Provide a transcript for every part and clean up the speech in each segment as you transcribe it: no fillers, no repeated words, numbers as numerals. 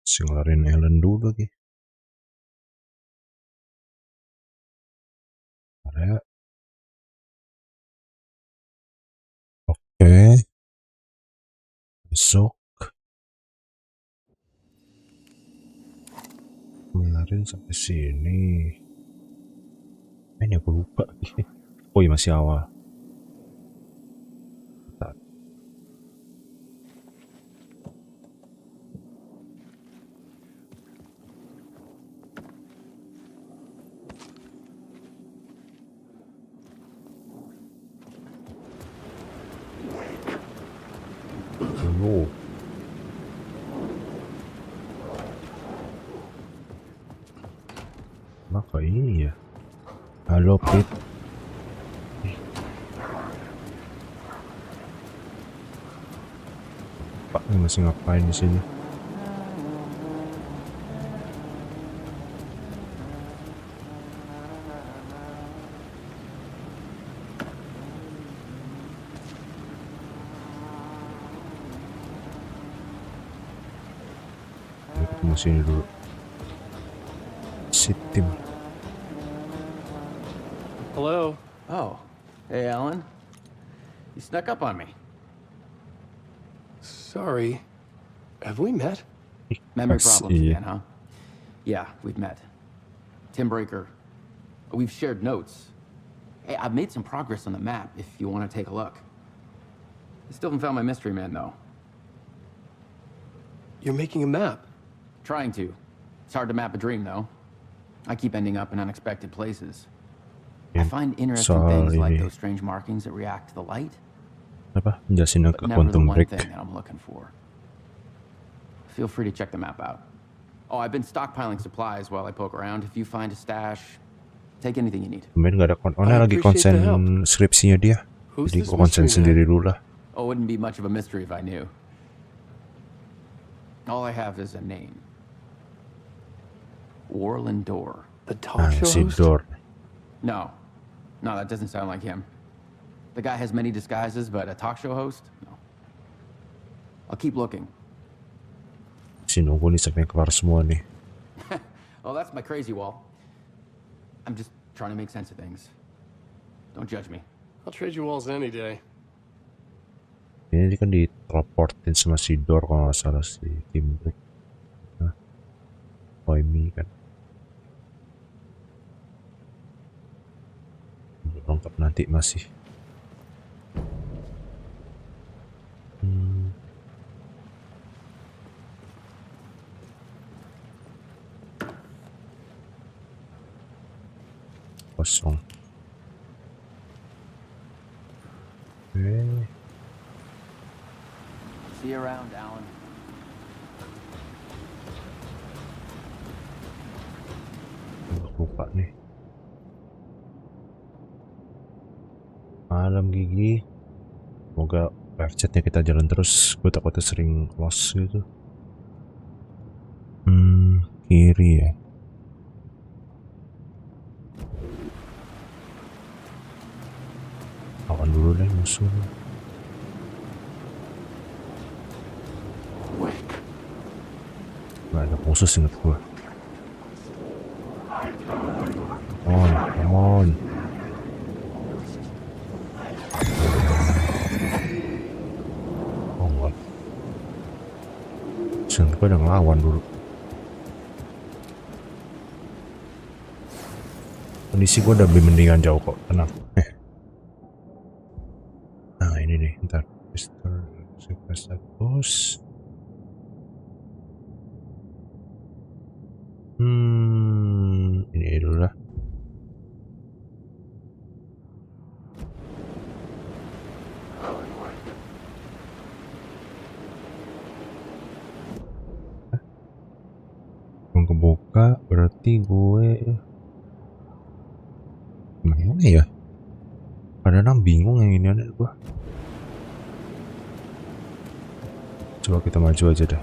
Singlarin Ellen dulu lagi. Area. Oke. Besok. Kemarin sampai sini. Ini aku lupa. Oh iya masih awal. Bentar. Dulu. Maka ini ya. Halo Pit. Pak masih ngapain di sini? Ketemu sini dulu. Sitim. Hello. Oh, hey Alan. You snuck up on me. Sorry. Have we met? Memory problems again, huh? Yeah, we've met. Tim Breaker. We've shared notes. Hey, I've made some progress on the map if you want to take a look. I still haven't found my mystery man, though. You're making a map? Trying to. It's hard to map a dream, though. I keep ending up in unexpected places. I find interesting things like those strange markings that react to the light. Apa? Jelasin ke But never the quantum one break. thing that I'm looking for. Feel free to check the map out. Oh, I've been stockpiling supplies while I poke around. If you find a stash, take anything you need. Kemudian nggak ada lagi konsen skripsinya dia. Jadi gua konsen sendiri dulu lah. Oh, it wouldn't be much of a mystery if I knew. All I have is a name. Warland Door. The talk show Si host? Dor. No, that doesn't sound like him. The guy has many disguises, but a talk show host? No. I'll keep looking. Sinunggu nih sampai keluar semua nih. Oh, that's my crazy wall. I'm just trying to make sense of things. Don't judge me. I'll trade you walls any day. Ini kan diteleportin sama si Dor kalau nggak salah si Tim Break. Nah, Oimi kan. Lengkap nanti masih. Kosong. See you around, Alan. Lupa nih. Malam Gigi. Semoga websitenya kita jalan terus. Gue takutnya sering lost gitu. Kiri ya. Lawan dulu deh musuh. Gak ada musuh inget gue. Come on. Oh enggak. Seinget gue udah ngelawan dulu. Kondisi gue udah lebih mendingan jauh kok, tenang. Nah ini nih, ntar status. Ini dulu lah. Belum kebuka, berarti gue gimana ya? Kadang bingung yang ini aneh gue. Coba kita maju aja deh.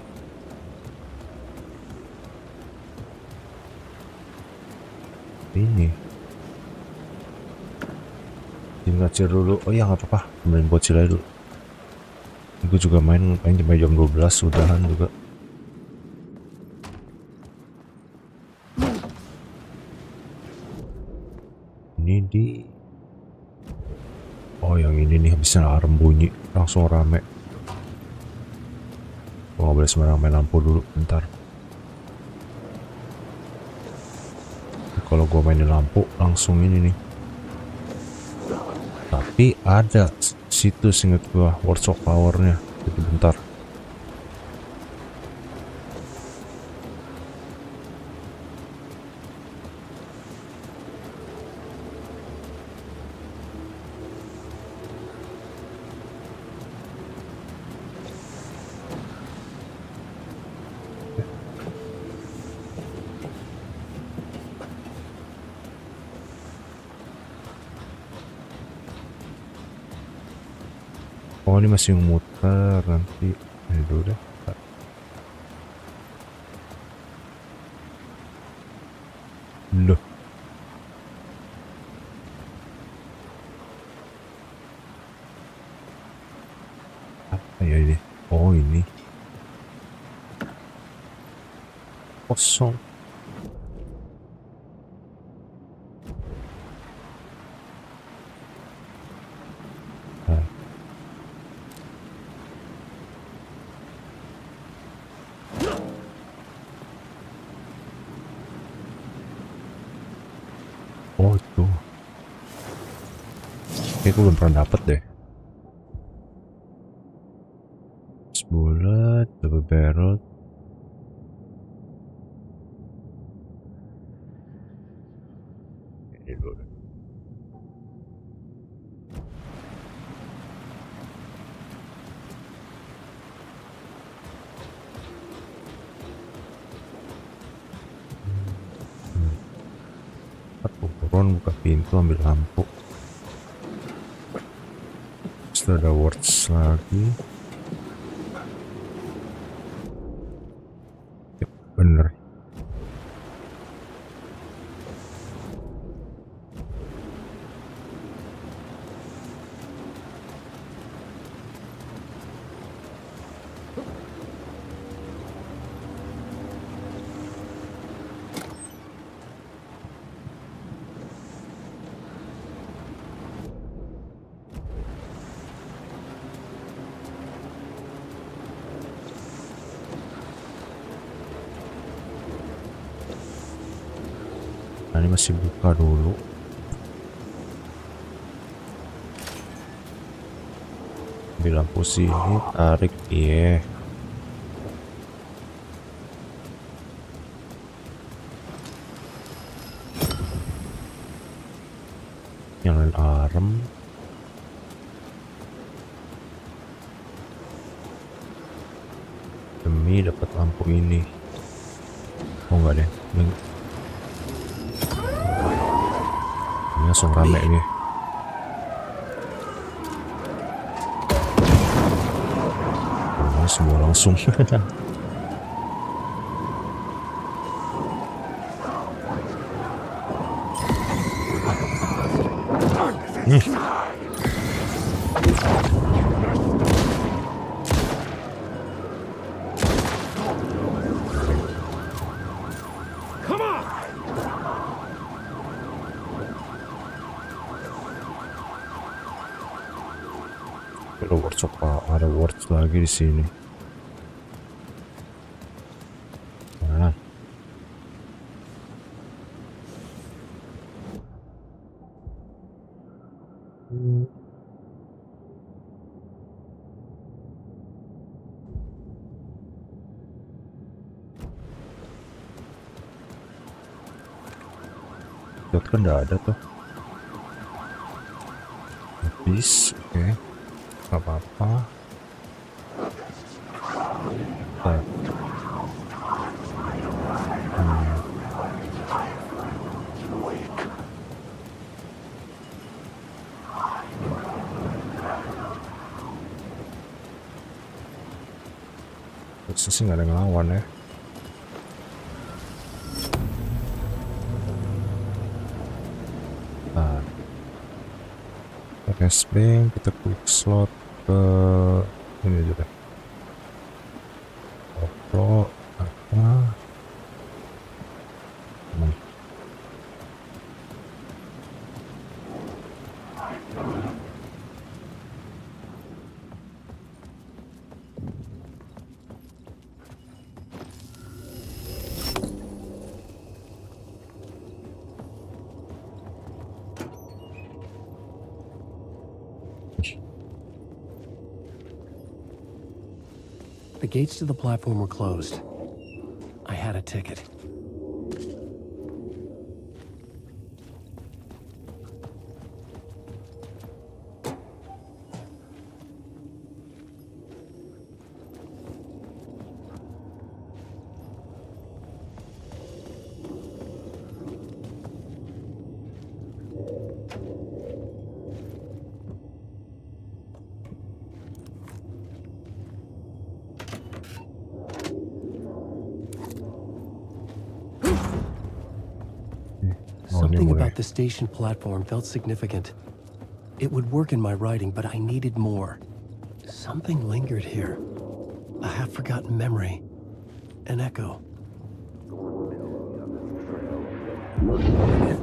Ini ngacir dulu. Oh ya nggak apa-apa, main bocil aja dulu. Gue juga main sampai jam 12 udahan juga. Bisa alarm bunyi langsung rame. Gua nggak boleh sembarang main lampu dulu bentar. Kalau gua mainin lampu langsung ini nih. Tapi ada situs inget gua workshop powernya. Jadi bentar. Oh ini masih muter nanti. Ini dulu deh. Loh. Apa ya ini? Oh ini. Kosong. Oh itu. Kayak gue belum pernah dapet deh. Bulat, double barrel. Ini dulu. Turun, buka pintu, ambil lampu. Setelah ada words lagi. Yep, bener. Nah, ini masih buka dulu. Ambil lampu sini, tarik, iya. Nyalain alarm. Demi dapat lampu ini. Oh enggak deh. Ini langsung rame nih. Oh, semua langsung. Ada words lagi di sini. Nah. Dot kan udah ada tuh. Habis, oke. Gak apa-apa. Terus sih nggak ada ngelawan ya. Nah, flashbang kita quick slot ke ini juga. Pro apa? The gates to the platform were closed. I had a ticket. Something about the station platform felt significant. It would work in my writing, but I needed more. Something lingered here. A half-forgotten memory. An echo. An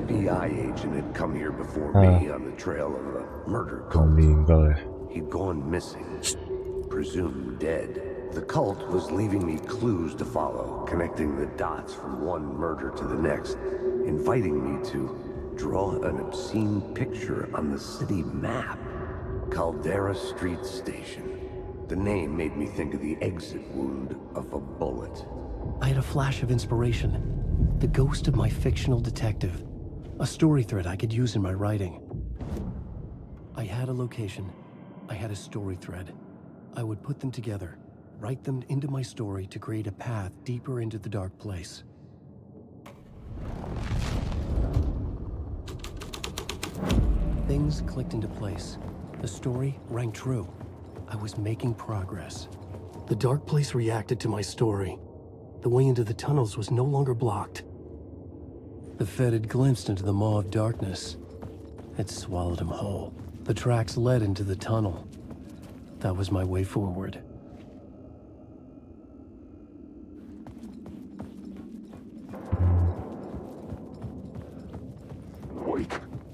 FBI agent had come here before me on the trail of a murder cult. Meninggal ya. He'd gone missing, presumed dead. The cult was leaving me clues to follow, connecting the dots from one murder to the next, inviting me to draw an obscene picture on the city map. Caldera Street Station. The name made me think of the exit wound of a bullet. I had a flash of inspiration. The ghost of my fictional detective. A story thread I could use in my writing. I had a location. I had a story thread. I would put them together, write them into my story to create a path deeper into the dark place. Things clicked into place. The story rang true. I was making progress. The dark place reacted to my story. The way into the tunnels was no longer blocked. The Fed had glimpsed into the maw of darkness. It swallowed him whole. The tracks led into the tunnel. That was my way forward. Wait.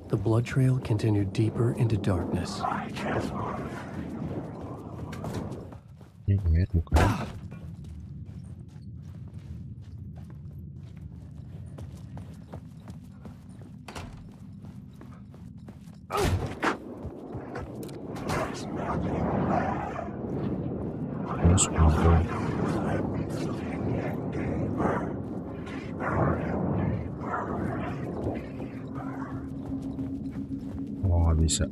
The blood trail continued deeper into darkness. I can't. Ini ngeliat bukan. Terus ngobrol. Oh, nggak bisa.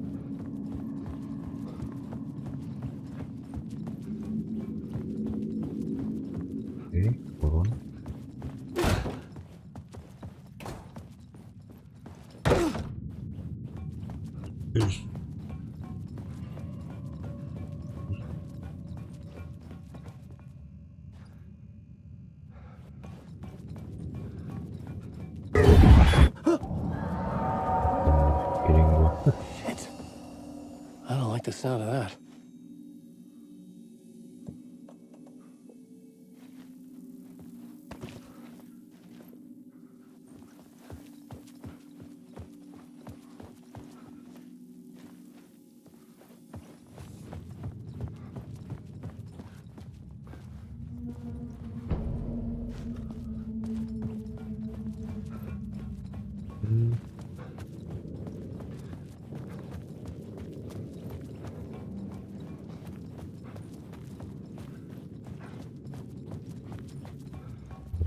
Oke, turun. Kidding gua. Shit. I don't like the sound of that.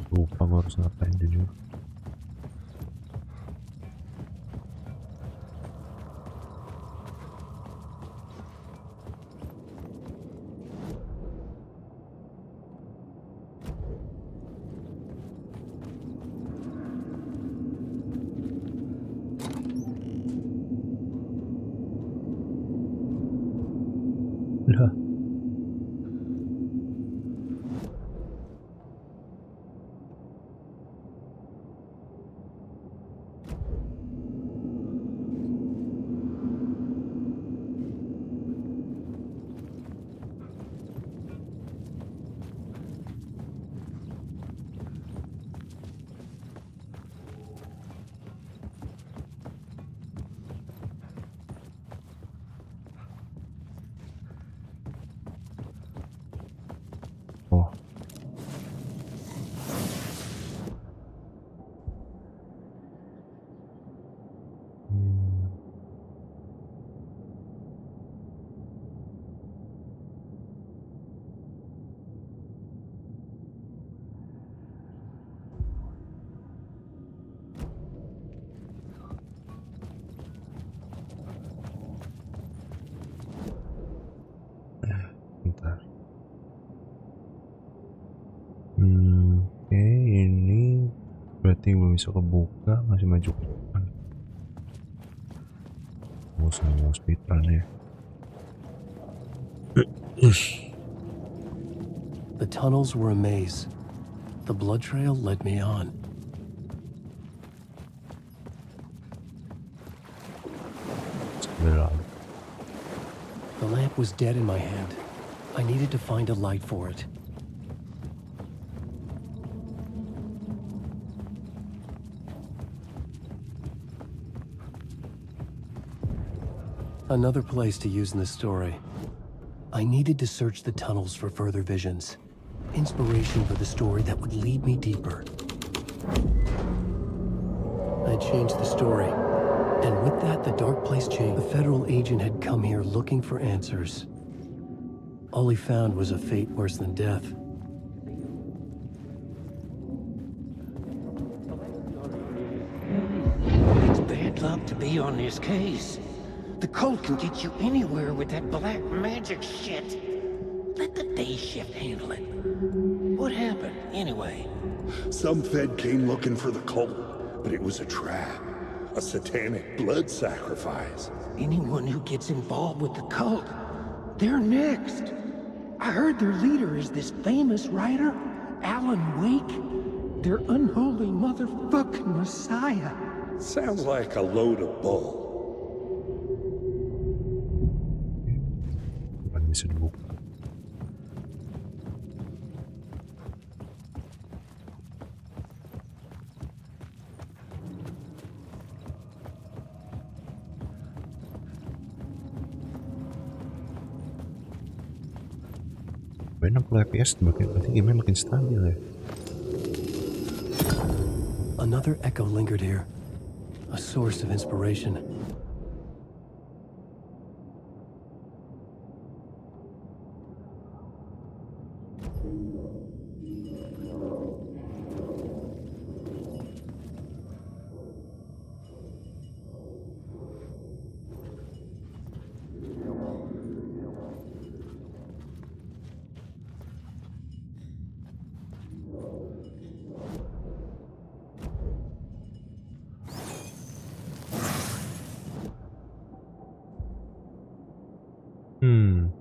Lupa gua harus ngapain jujur. Lah. penting belum bisa kebuka, masih maju ke depan. Oh, sama hospitalnya. The tunnels were a maze. The blood trail led me on. The lamp was dead in my hand. I needed to find a light for it. Another place to use in the story. I needed to search the tunnels for further visions. Inspiration for the story that would lead me deeper. I changed the story. And with that, the dark place changed. The federal agent had come here looking for answers. All he found was a fate worse than death. It's bad luck to be on this case. The cult can get you anywhere with that black magic shit. Let the day shift handle it. What happened, anyway? Some Fed came looking for the cult, but it was a trap. A satanic blood sacrifice. Anyone who gets involved with the cult, they're next. I heard their leader is this famous writer, Alan Wake. Their unholy motherfucking messiah. Sounds like a load of bull. Bisa dibuka. Benar 60 FPS berarti game makin stabil ya. Another echo lingered here, a source of inspiration. Ma'am,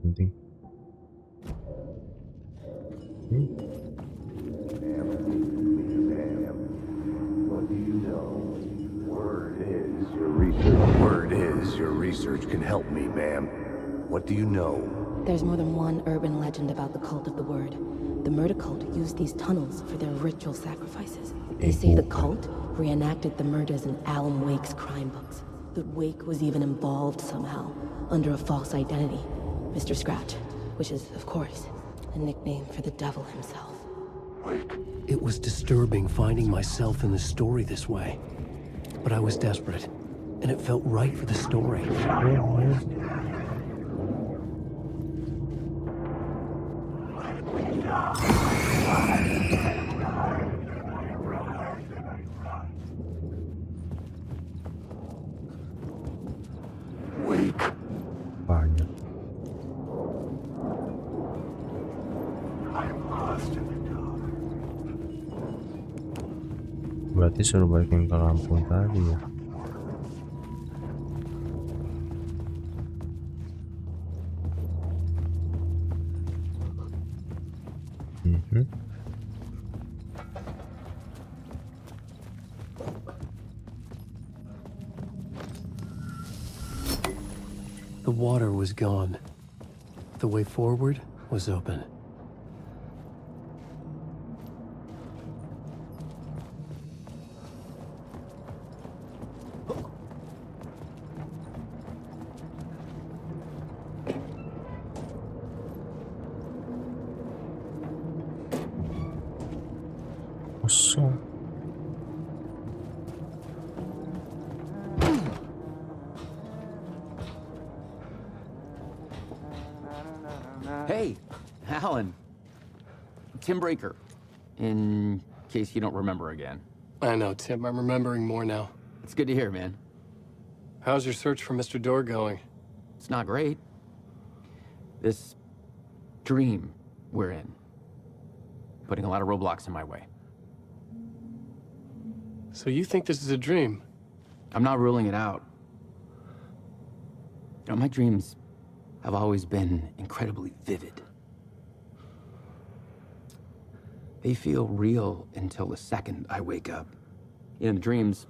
Penting. what do you know? Word is your research can help me, ma'am. What do you know? There's more than one urban legend about the cult of the word. The murder cult used these tunnels for their ritual sacrifices. They say the cult reenacted the murders in Alan Wake's crime books. That Wake was even involved somehow, under a false identity. Mr. Scratch, which is, of course, a nickname for the devil himself. It was disturbing finding myself in the story this way. But I was desperate, and it felt right for the story. Banyak. Berarti suruh balikin ke kampung tadi ya. The water was gone. The way forward was open. Kosong. Hey, Alan. Tim Breaker, in case you don't remember again. I know, Tim. I'm remembering more now. It's good to hear, man. How's your search for Mr. Door going? It's not great. This dream we're in, putting a lot of roadblocks in my way. So you think this is a dream? I'm not ruling it out. You know, my dreams have always been incredibly vivid. They feel real until the second I wake up. In the dreams,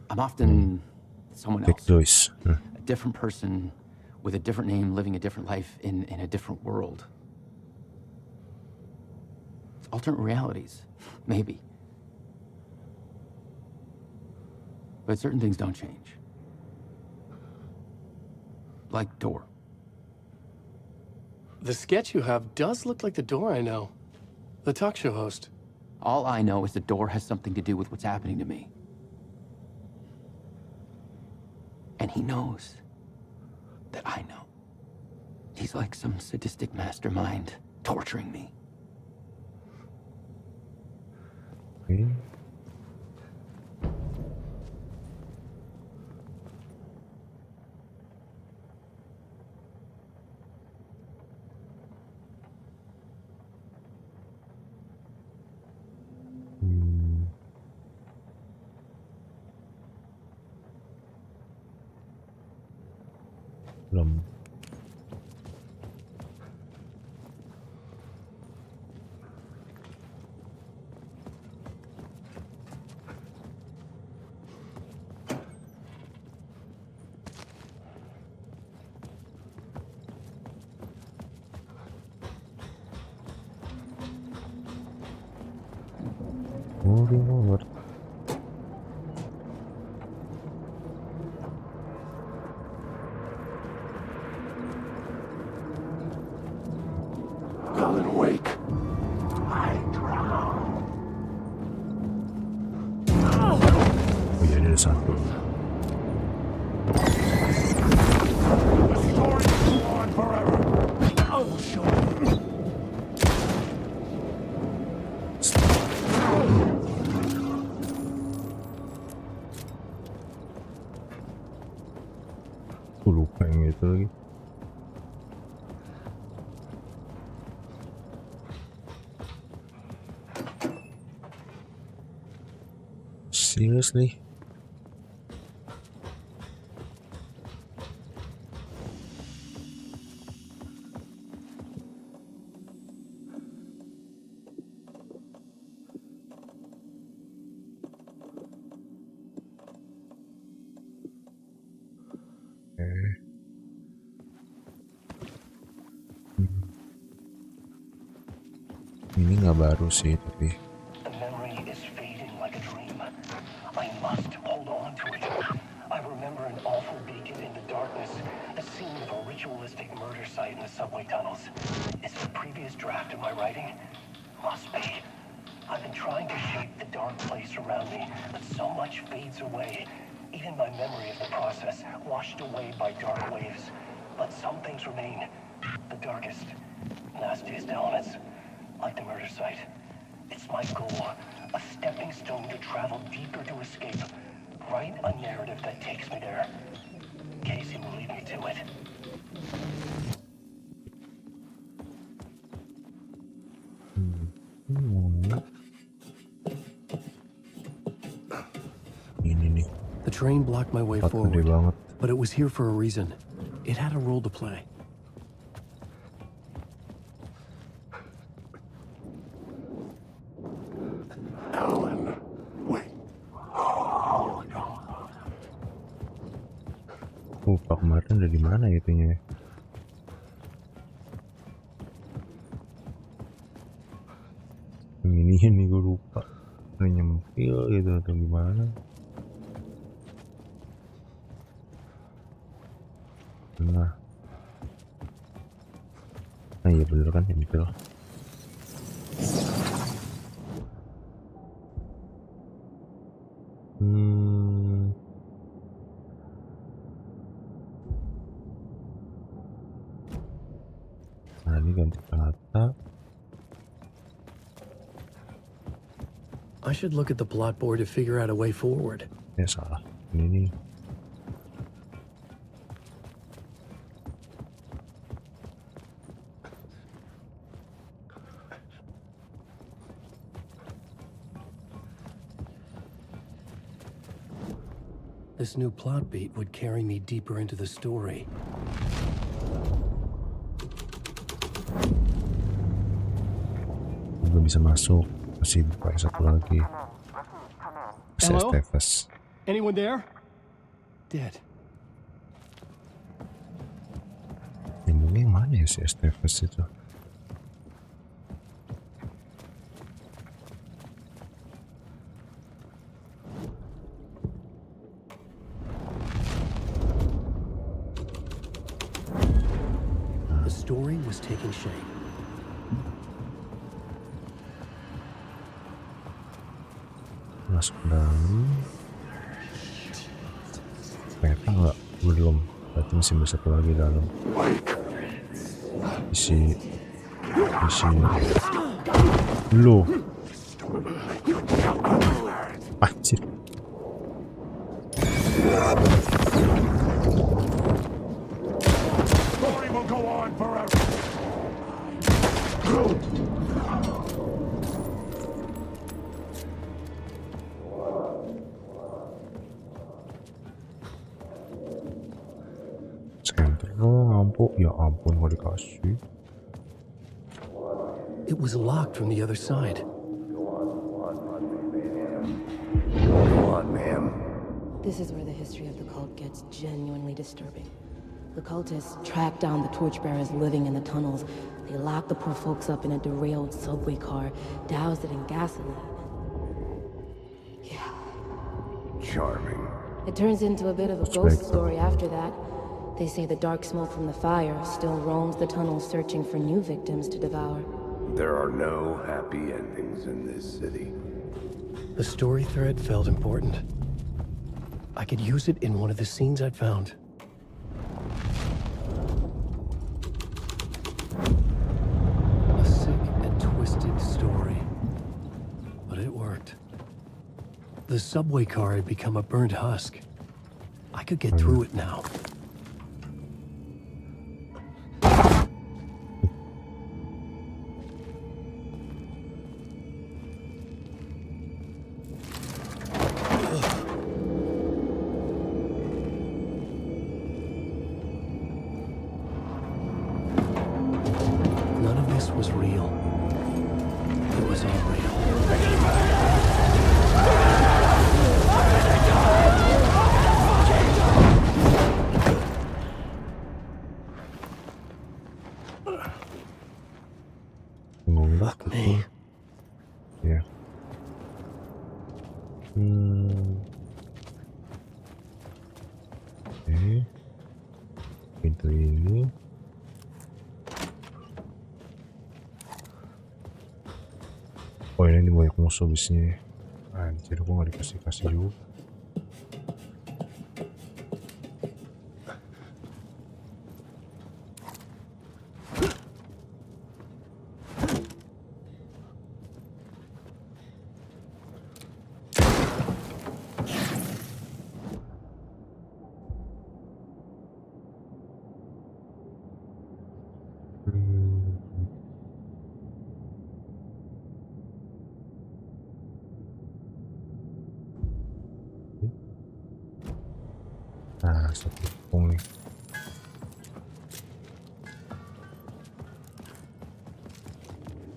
I'm often someone else. A different person with a different name, living a different life in a different world. It's alternate realities, maybe. But certain things don't change. Like Door. The sketch you have does look like the Door I know. The talk show host. All I know is the Door has something to do with what's happening to me. And he knows that I know. He's like some sadistic mastermind torturing me. Okay. Belum. Modular. Alan Wake. I drown. Oh ya, ini ada satu. The story will go on forever. Oh, sure. Aku lupa yang itu lagi. Seriously? Ini nggak baru sih, tapi The memory is fading like a dream. I must hold on to it. I remember an awful beacon in the darkness, the scene of a ritualistic murder site in the subway tunnels. Is it a previous draft of my writing? Must be. I've been trying to shape the dark place around me, but so much fades away. Even my memory of the process washed away by dark waves. But some things remain. The darkest, nastiest elements. Like the murder site. It's my goal, a stepping stone to travel deeper to escape. Write a narrative that takes me there. Casey will lead me to it. ini nih. The train blocked my way Gede forward, banget. but it was here for a reason. It had a role to play. Alan Wake. Lupa kemarin udah di mana itunya. Yang ini gue lupa. Udah nyempil gitu atau gimana. Nah iya bener kan nyempil. Nah ini ganti kata. I should look at the plot board to figure out a way forward. Ya salah. Ini nih. This new plot beat would carry me deeper into the story. Belum bisa masuk. Masih buka yang satu lagi. Hello? STFS. Anyone there? Dead. Nyambungnya yang mana ya si STFS itu? The story was taking shape. Masuk ke dalam. Ternyata nggak, belum. Berarti masih ada satu lagi dalam. Isi lu. Anjir. Story will go on forever. Ya ampun, gak dikasih. It was locked from the other side. Go on, ma'am. This is where the history of the cult gets genuinely disturbing. The cultists tracked down the torchbearers living in the tunnels. They locked the poor folks up in a derailed subway car, doused it in gasoline. Yeah. Charming. It turns into a bit of a ghost story after that. They say the dark smoke from the fire still roams the tunnels searching for new victims to devour. There are no happy endings in this city. The story thread felt important. I could use it in one of the scenes I'd found. A sick and twisted story. But it worked. The subway car had become a burnt husk. I could get through it now. Was real. It was all real. Fuck me. Yeah. Oke. Pintu ini. Oh ini banyak musuh di sini. Anjir, gua nggak dikasih juga. Nah, satu tepung nih.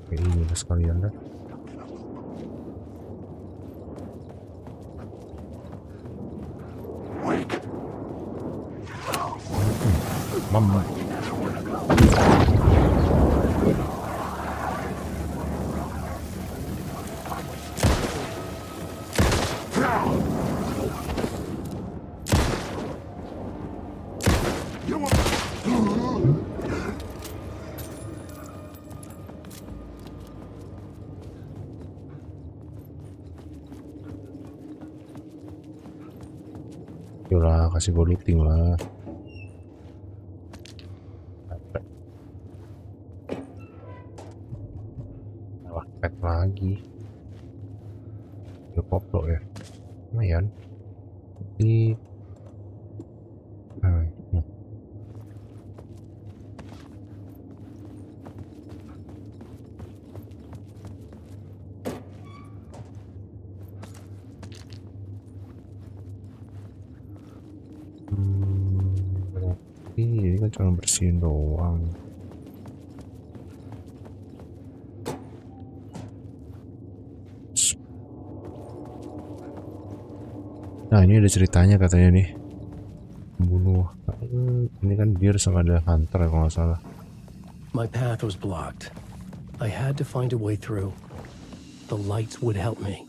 Oke, ini udah sekalian dah. Mama. Yolah, kasih gue looting lah. Malah pet lagi. koplo ya, lumayan. Ini ini kan cuma bersihin doang. Nah ini ada ceritanya katanya nih, pembunuh. Ini kan deer sama ada hunter ya, kalau nggak salah. My path was blocked. I had to find a way through. The lights would help me.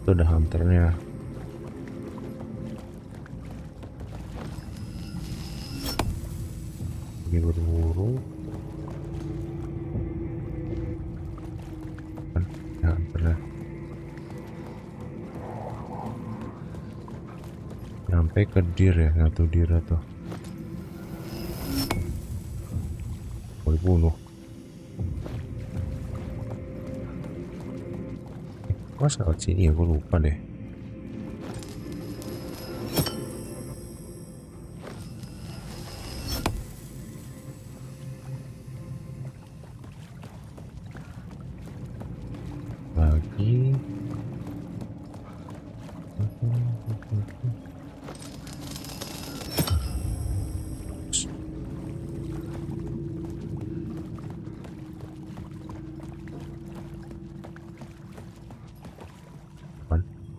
Itu ada hunternya. Lagi berburu. Ya, hunternya. Nyampe ke deer ya, satu deer tuh. Mau dibunuh. Masa lewat sini ya, gue lupa deh. Lagi.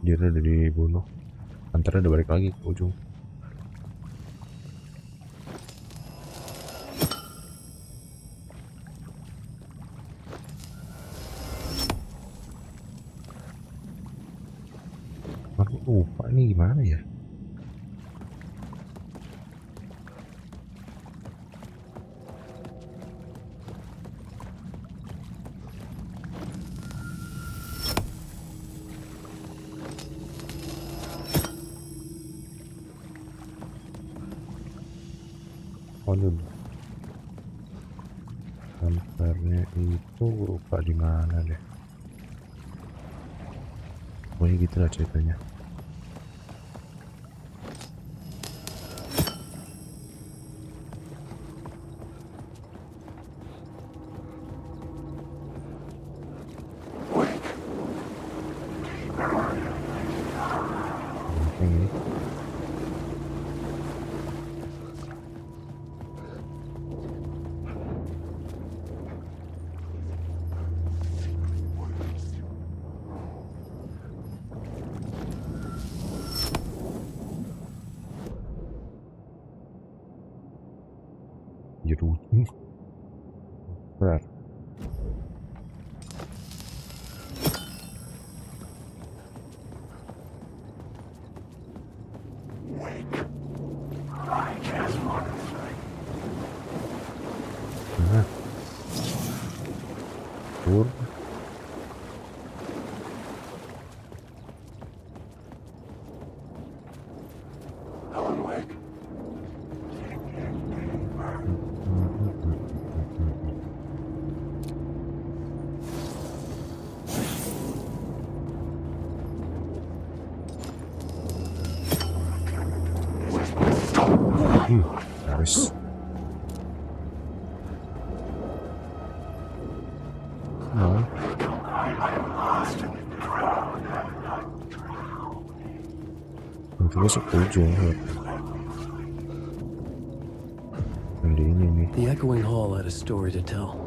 Dia udah dibunuh, antara udah balik lagi ke ujung. Aku lupa ini gimana ya. Dulu gambarnya itu lupa di mana deh. Pokoknya gitulah ceritanya. Jeruk berat. Pur. Harus. Terus ke ujung. Yang di ini nih. The echoing hall had a story to tell.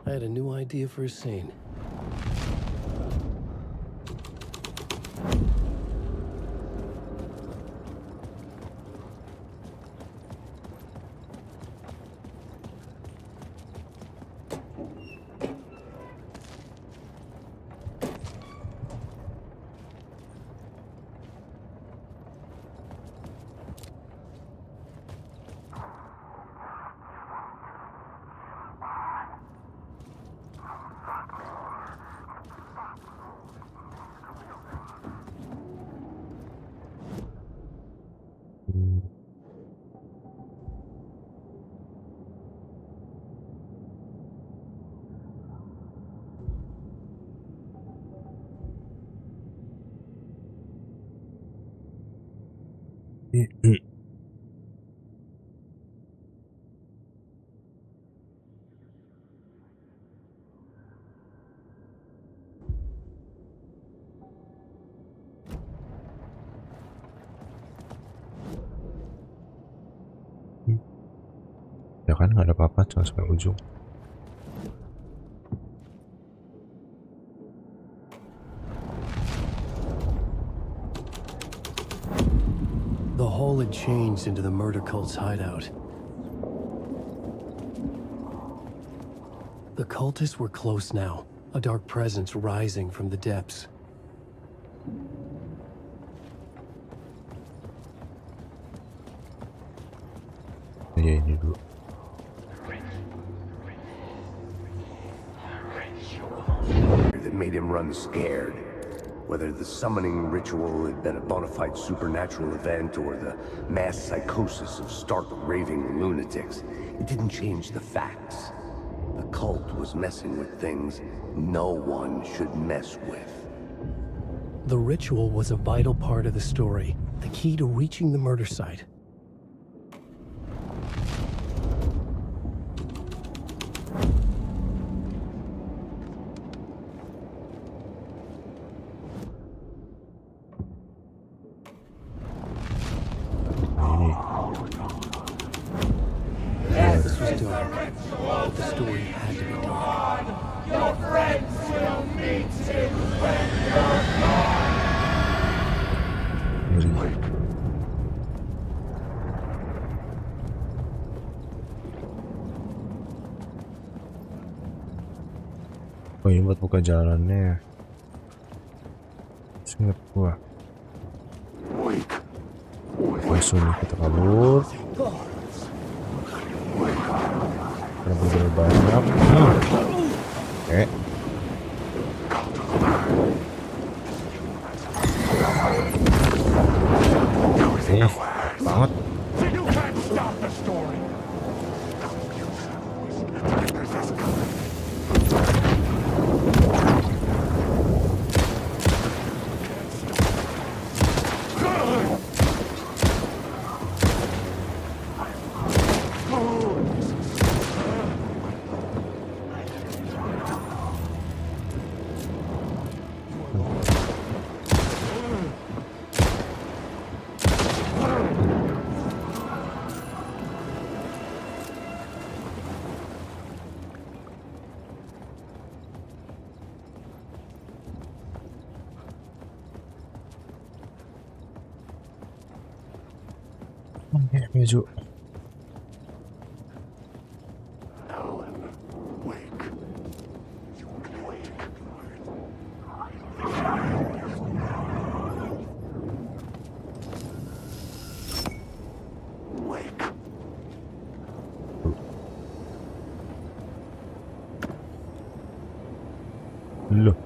I had a new idea for a scene. Ya kan nggak ada apa-apa, cuma sampai ujung. The hall had changed into the murder cult's hideout. The cultists were close now, a dark presence rising from the depths. Ya ini dulu. That made him run scared. Whether the summoning ritual had been a bona fide supernatural event or the mass psychosis of stark raving lunatics, it didn't change the facts. The cult was messing with things no one should mess with. The ritual was a vital part of the story, the key to reaching the murder site. This was dark, but the story had to be dark. Your friends will meet him when you're gone. Oh ini buat buka jalannya. Singkat gua. Langsung kita kabur. Karena bener banyak. Oke. Banget. Meju. Loh.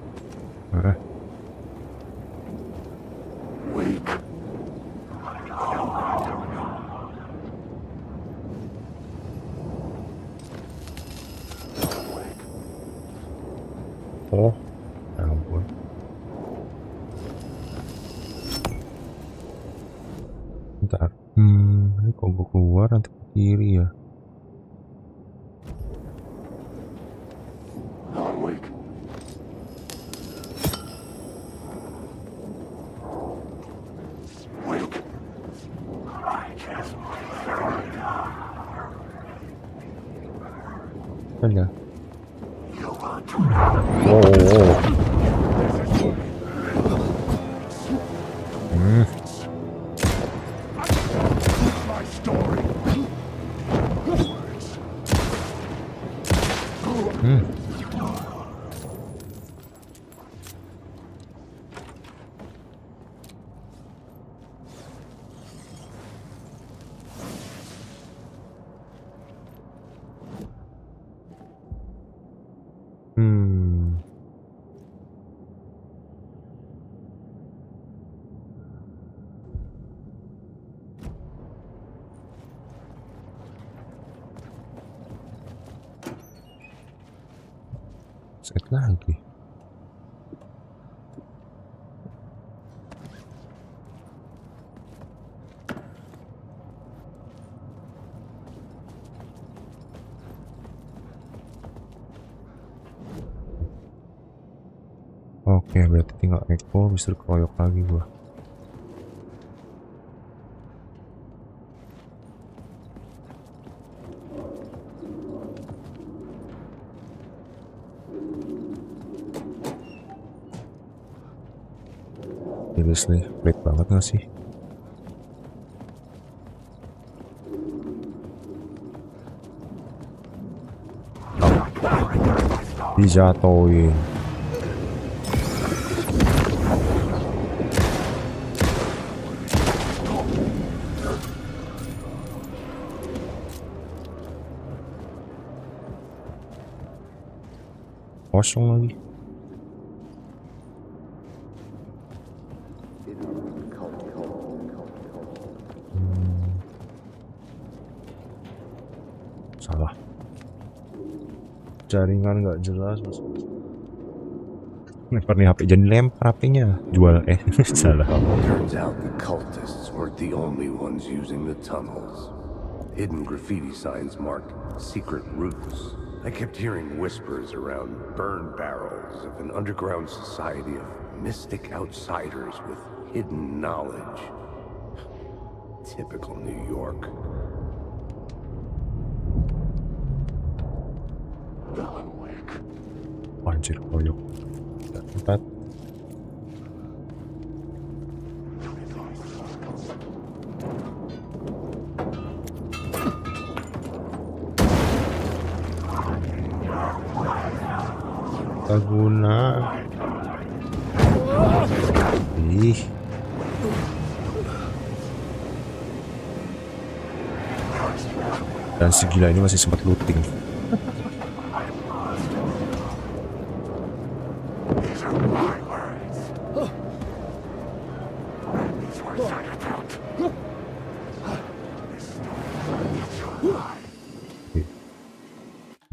Oh, ya ampun. Bentar. Ini kok buku Alah. Oh. Set lagi. Oke, berarti tinggal echo, bisa dikeroyok lagi gua. Seriously, pelit banget gak sih? Dijatoin. Kosong lagi. Salah. Jaringan nggak jelas. Lempar nih HP, jadi lempar HP-nya. Jual salah. Turns out the cultists weren't the only ones using the tunnels. Hidden graffiti signs marked secret routes. I kept hearing whispers around burn barrels of an underground society of mystic outsiders with hidden knowledge. Typical New York. Anjir, koyok. Tempat. Tak guna. Ih. Dan si gila ini masih sempat looting.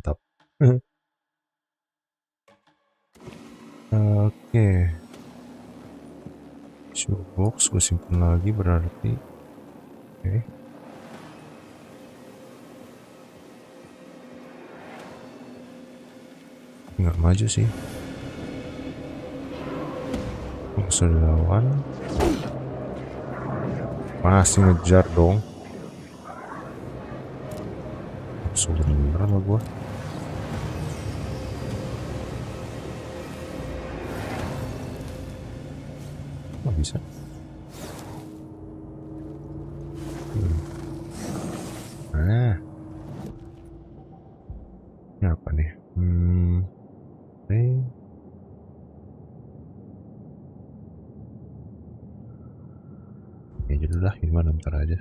Mantap. Oke. Shoebox gue simpen lagi berarti. Oke. Nggak maju sih. Langsung lawan. Masih ngejar dong. Langsung bener sama gua. Nggak bisa. Nah. Ini apa nih? Ya jadilah gimana ntar aja.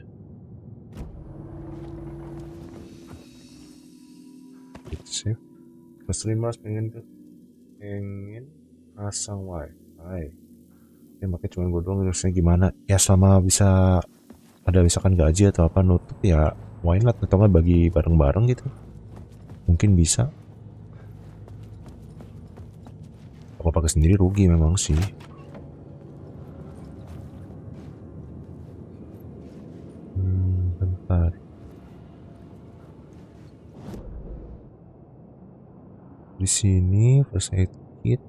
Gitu sih. Streamlabs pengen pasang wifi. Ya makanya cuma gue doang harusnya gimana. Ya selama bisa ada misalkan gaji atau apa nutup ya why not, atau nggak bagi bareng-bareng gitu. Mungkin bisa. Kalau pakai sendiri rugi memang sih. Bentar. Di sini first aid kit.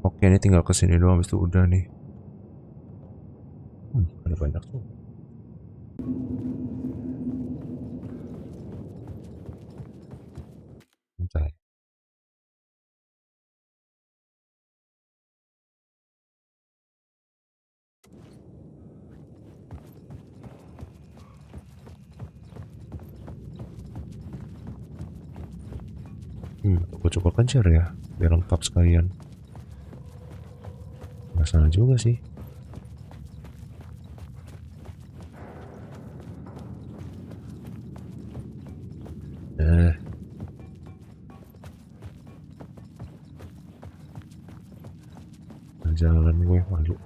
Oke, ini tinggal kesini doang, habis itu udah nih. Ada banyak tuh. Gue coba kejar ya biar lengkap sekalian. Nggak salah juga sih. Jalan gue malu.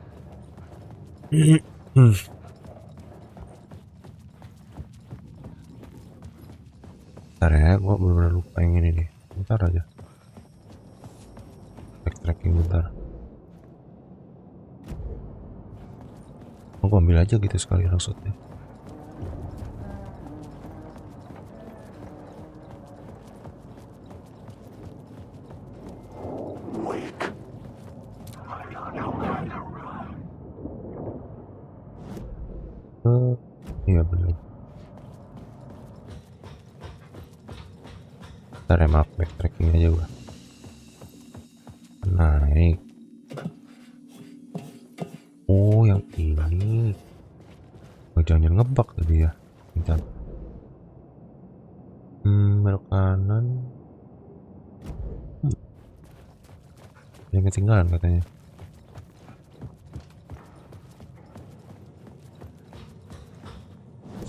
Bentar ya, gue bener-bener lupa yang ini nih. Bentar aja. Backtracking bentar. Gue ambil aja gitu sekali maksudnya. Iya bener. Bentar ya, maaf, backtracking aja gua. Naik. Oh yang ini. Jangan ngebug tadi ya. Bentar. Belok kanan. Yang ketinggalan katanya.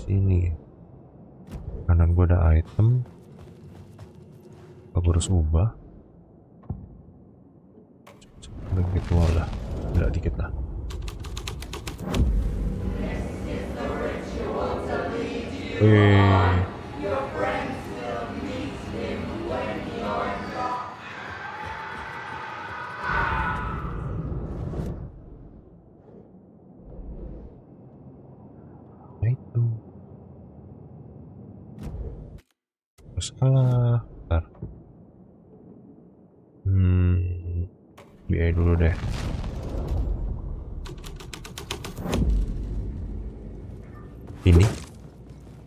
Sini kanan gua ada item. Aku harus ubah. Udah virtual lah, tidak dikit lah. Nah itu salah. Bentar. BI dulu deh. Ini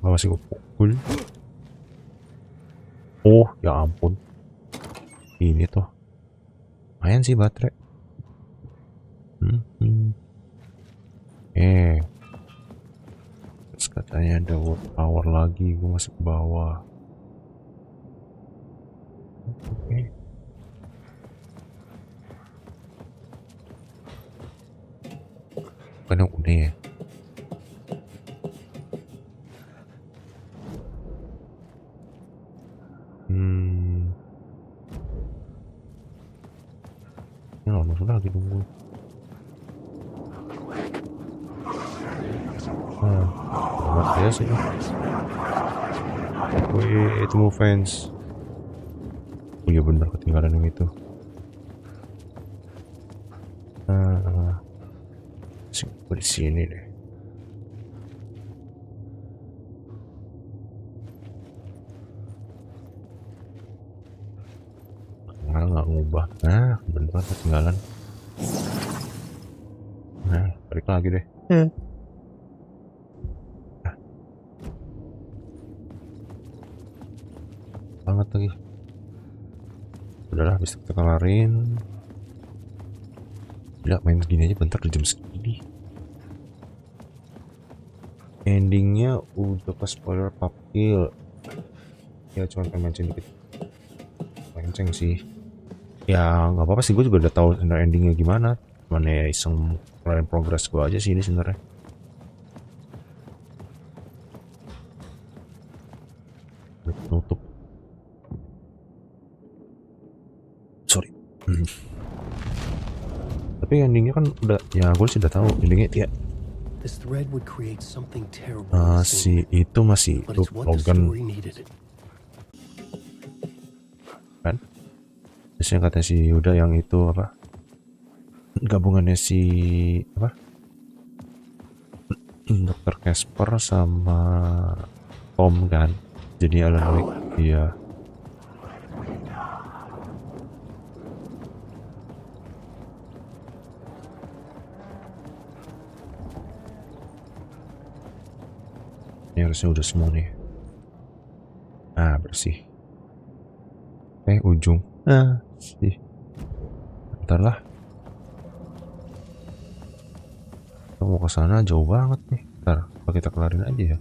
masih gue pukul. Oh ya ampun, ini tuh lumayan sih baterai. Terus katanya ada watt power lagi, gue masih ke bawah. Oke. Bukan yang udah ya. Ini lama sudah lagi nunggu. Amat biasa sih. Wih, itu mau fans. Oh iya bener, ketinggalan yang itu. Gue di sini deh. Nggak ngubah. Nah, bener ketinggalan. Nah, balik lagi deh. Banget lagi. Udahlah, bisa kita kelarin. Gila, main segini aja bentar di jam segini. Endingnya udah ke spoiler pub kill. Ya cuma menceng dikit. Menceng sih. Ya nggak apa-apa sih, gue juga udah tahu endingnya gimana. Cuman ya iseng kelarin progress gue aja sih ini sebenarnya. Tutup. Sorry. Tapi endingnya kan udah, ya gue sih udah tahu endingnya ya. This thread would create something terrible. Si itu masih Logan kan? Biasanya kata si Yuda yang itu apa? Gabungannya si apa? Dr. Casper sama Tom kan? Jadi Alan Wake, iya. Ini harusnya udah semua nih. Ah, bersih. Ujung. Sih. Bentar lah. Kita mau ke sana jauh banget nih. Bentar, apa kita kelarin aja ya?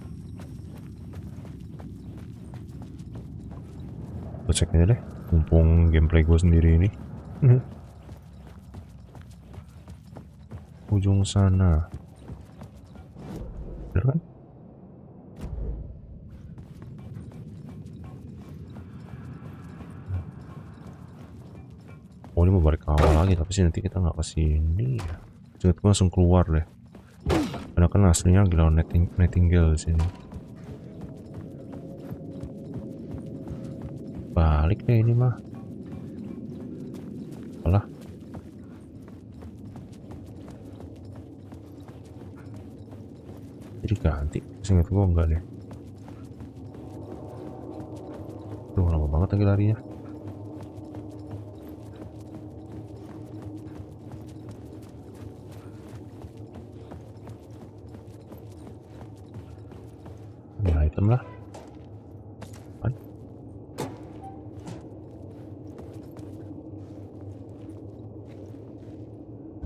Gue cek aja deh. Mumpung gameplay gue sendiri ini. Ujung sana. Bener kan? Oh ini mau balik ke awal lagi, tapi sih nanti kita nggak kesini ya. Jadi gue langsung keluar deh. Karena kan aslinya lagi lawan Nightingale di sini. Balik deh ini mah. Alah. Jadi ganti, seingat gue enggak deh. Duh lama banget lagi larinya. Ada item lah. Apaan?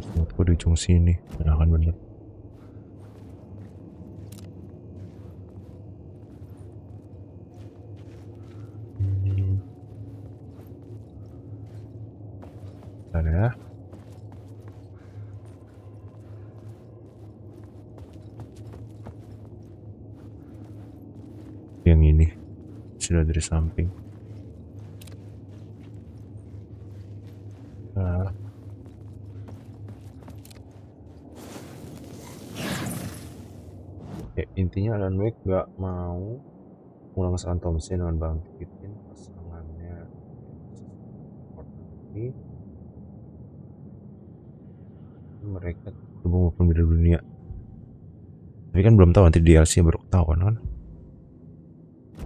Seingat gue di ujung sini, akan bener. Ya. Yang ini sudah dari samping. Nah. Ya, intinya Alan Wake gak mau ulang kesalahan Thompson dengan bangkitin pasangannya ini. Mereka berhubung maupun beda dunia, tapi kan belum tahu nanti DLC baru ketahuan kan.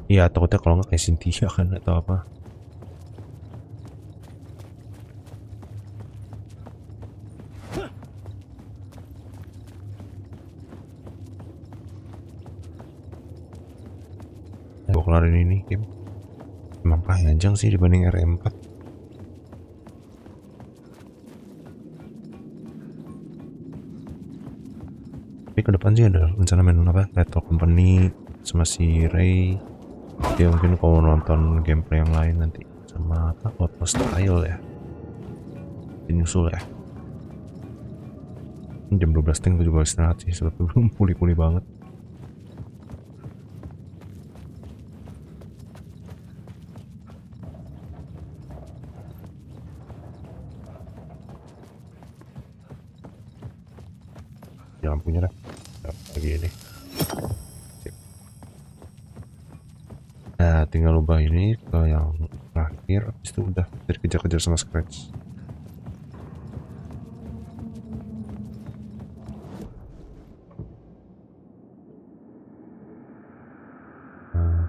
Iya takutnya kalau nggak kayak Cynthia kan atau apa. Gue kelarin ini game emang panjang sih dibanding R4. Tapi ke depan sih ada rencana main apa, Retro Company sama si Ray. Dia mungkin kalau nonton gameplay yang lain nanti sama apa, Auto Style ya, dinyusul ya. Jam 12 gue juga istirahat sih, sebab belum pulih-pulih banget. Ya lampunya dah lagi ini. Nah tinggal ubah ini ke yang terakhir, habis itu udah dari kejar-kejar sama Scratch.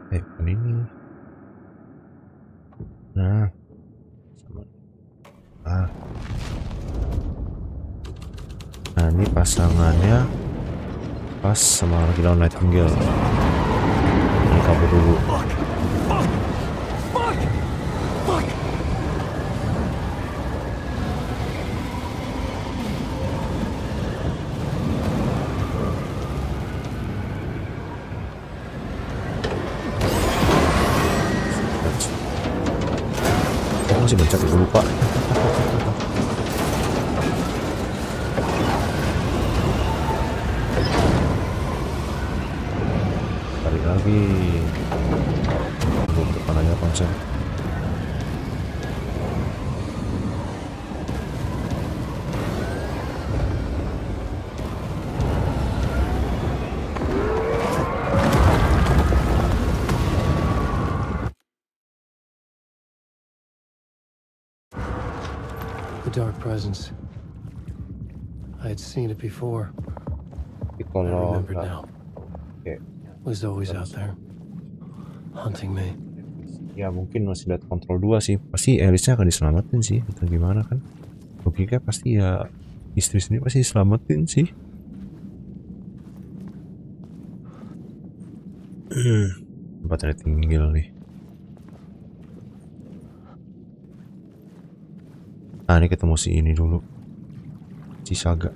Bukan ini. Nah sama. Nah ini pasangannya pas sama lagi lawan Nightingale. Ini kabur dulu. Oh masih baca, gue lupa. Lagi belum depan aja konsen. The dark presence. I had seen it before. I remembered now. Was always out there hunting me. Ya mungkin masih lihat kontrol 2 sih. Pasti Alice-nya akan diselamatin sih atau gimana kan. Logika pasti ya istri sendiri pasti diselamatin sih. Tempat ada tinggal nih. Nah ini ketemu si ini dulu, si Saga.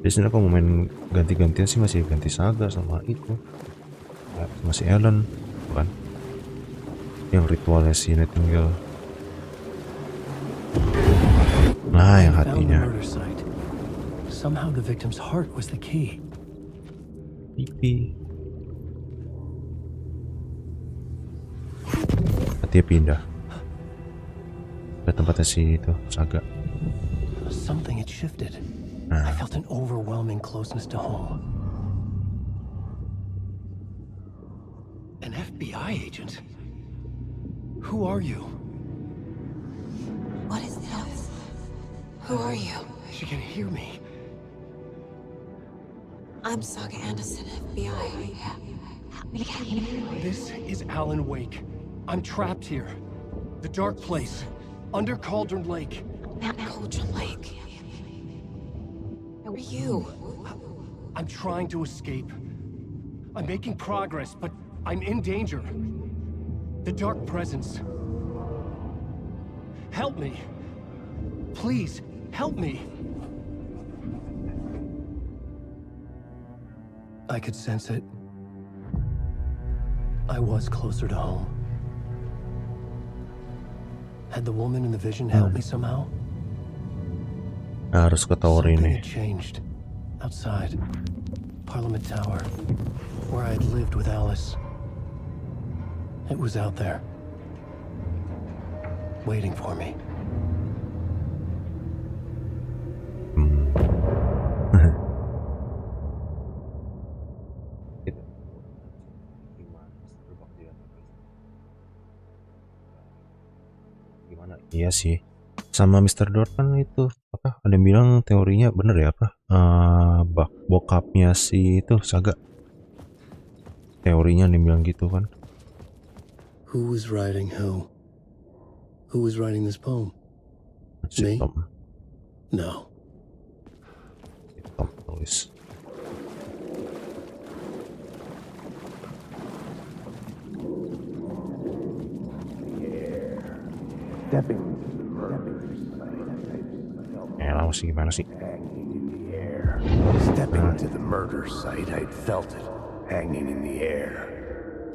Jadi sebenarnya kalau mau main ganti-gantian sih masih ganti Saga sama itu, sama si Ellen, bukan? Yang ritualnya si Nightingale. Nah, yang I found the hatinya. murder site. Somehow the victim's heart was the key. Pipi. Hatinya pindah. Ke tempatnya si itu, Saga. Something had shifted. Nah. I felt an overwhelming closeness to home. An FBI agent? Who are you? What is this? Who are you? She can hear me. I'm Saga Anderson, FBI. This is Alan Wake. I'm trapped here. The dark place. Under Cauldron Lake. Cauldron Lake. Who are you? I'm trying to escape. I'm making progress, but I'm in danger. The dark presence. Help me. Please, help me. I could sense it. I was closer to home. Had the woman in the vision helped me somehow? Harus ke tower Something ini. had changed. Outside. Parliament Tower. Where I had lived with Alice. It was out there. Waiting for me. Gimana? Iya sih. Sama Mr. Door kan itu apa? Ada yang bilang teorinya bener ya apa? Bokapnya si itu Saga. Teorinya ada yang bilang gitu kan. Who was writing who? Who was writing this poem? Si Me? Tom. No. Si Tom tulis. Stepping into the murder site. Lalu sih gimana sih? Hanging in the air. Stepping to the murder site, I'd felt it hanging in the air.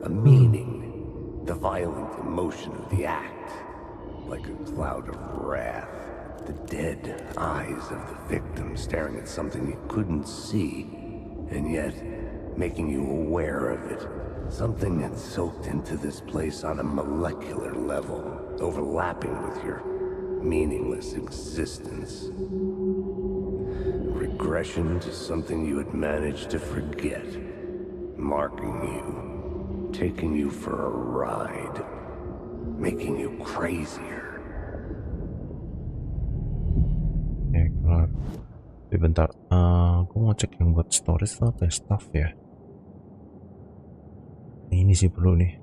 A meaning. The violent emotion of the act. Like a cloud of wrath. The dead eyes of the victim staring at something you couldn't see. And yet, making you aware of it. Something that soaked into this place on a molecular level, overlapping with your meaningless existence. Regression to something you had managed to forget, marking you, taking you for a ride, making you crazier. Oke, kelar. Tapi bentar, gue mau cek yang buat storage tuh apa ya? Stuff ya. Ini sih perlu nih.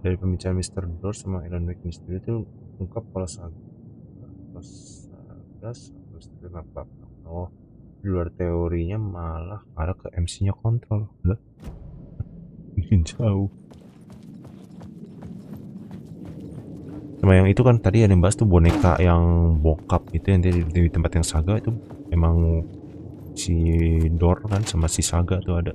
Dari pembicaraan Mr. Door sama Alan Wake Mystery itu ungkap kalau Saga Misteri apa? Oh, di luar teorinya malah arah ke MC-nya kontrol. Enggak? Bikin jauh. Sama yang itu kan tadi ada yang bahas tuh boneka yang bokap itu yang di tempat yang Saga itu emang si Door kan sama si Saga tuh ada.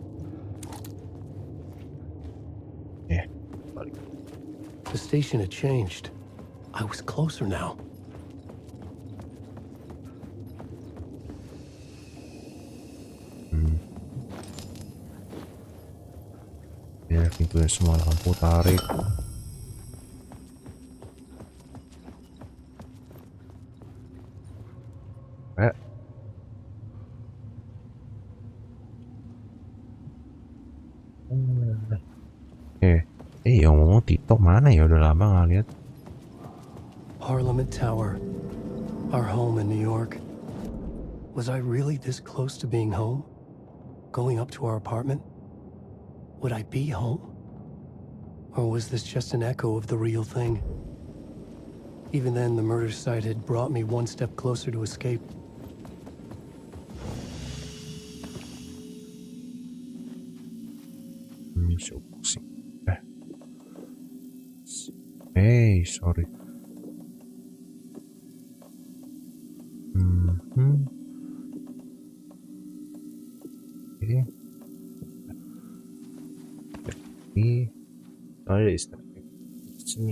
The station had changed. I was closer now. Ya, pintunya semua lampu tarik. Yang ngomong TikTok mana ya, udah lama nggak lihat. Parliament Tower, our home in New York. Was I really this close to being home? Going up to our apartment? Would I be home? Or was this just an echo of the real thing? Even then, the murder site had brought me one step closer to escape. So pusing. Hey, sorry. Ini ada Easter egg.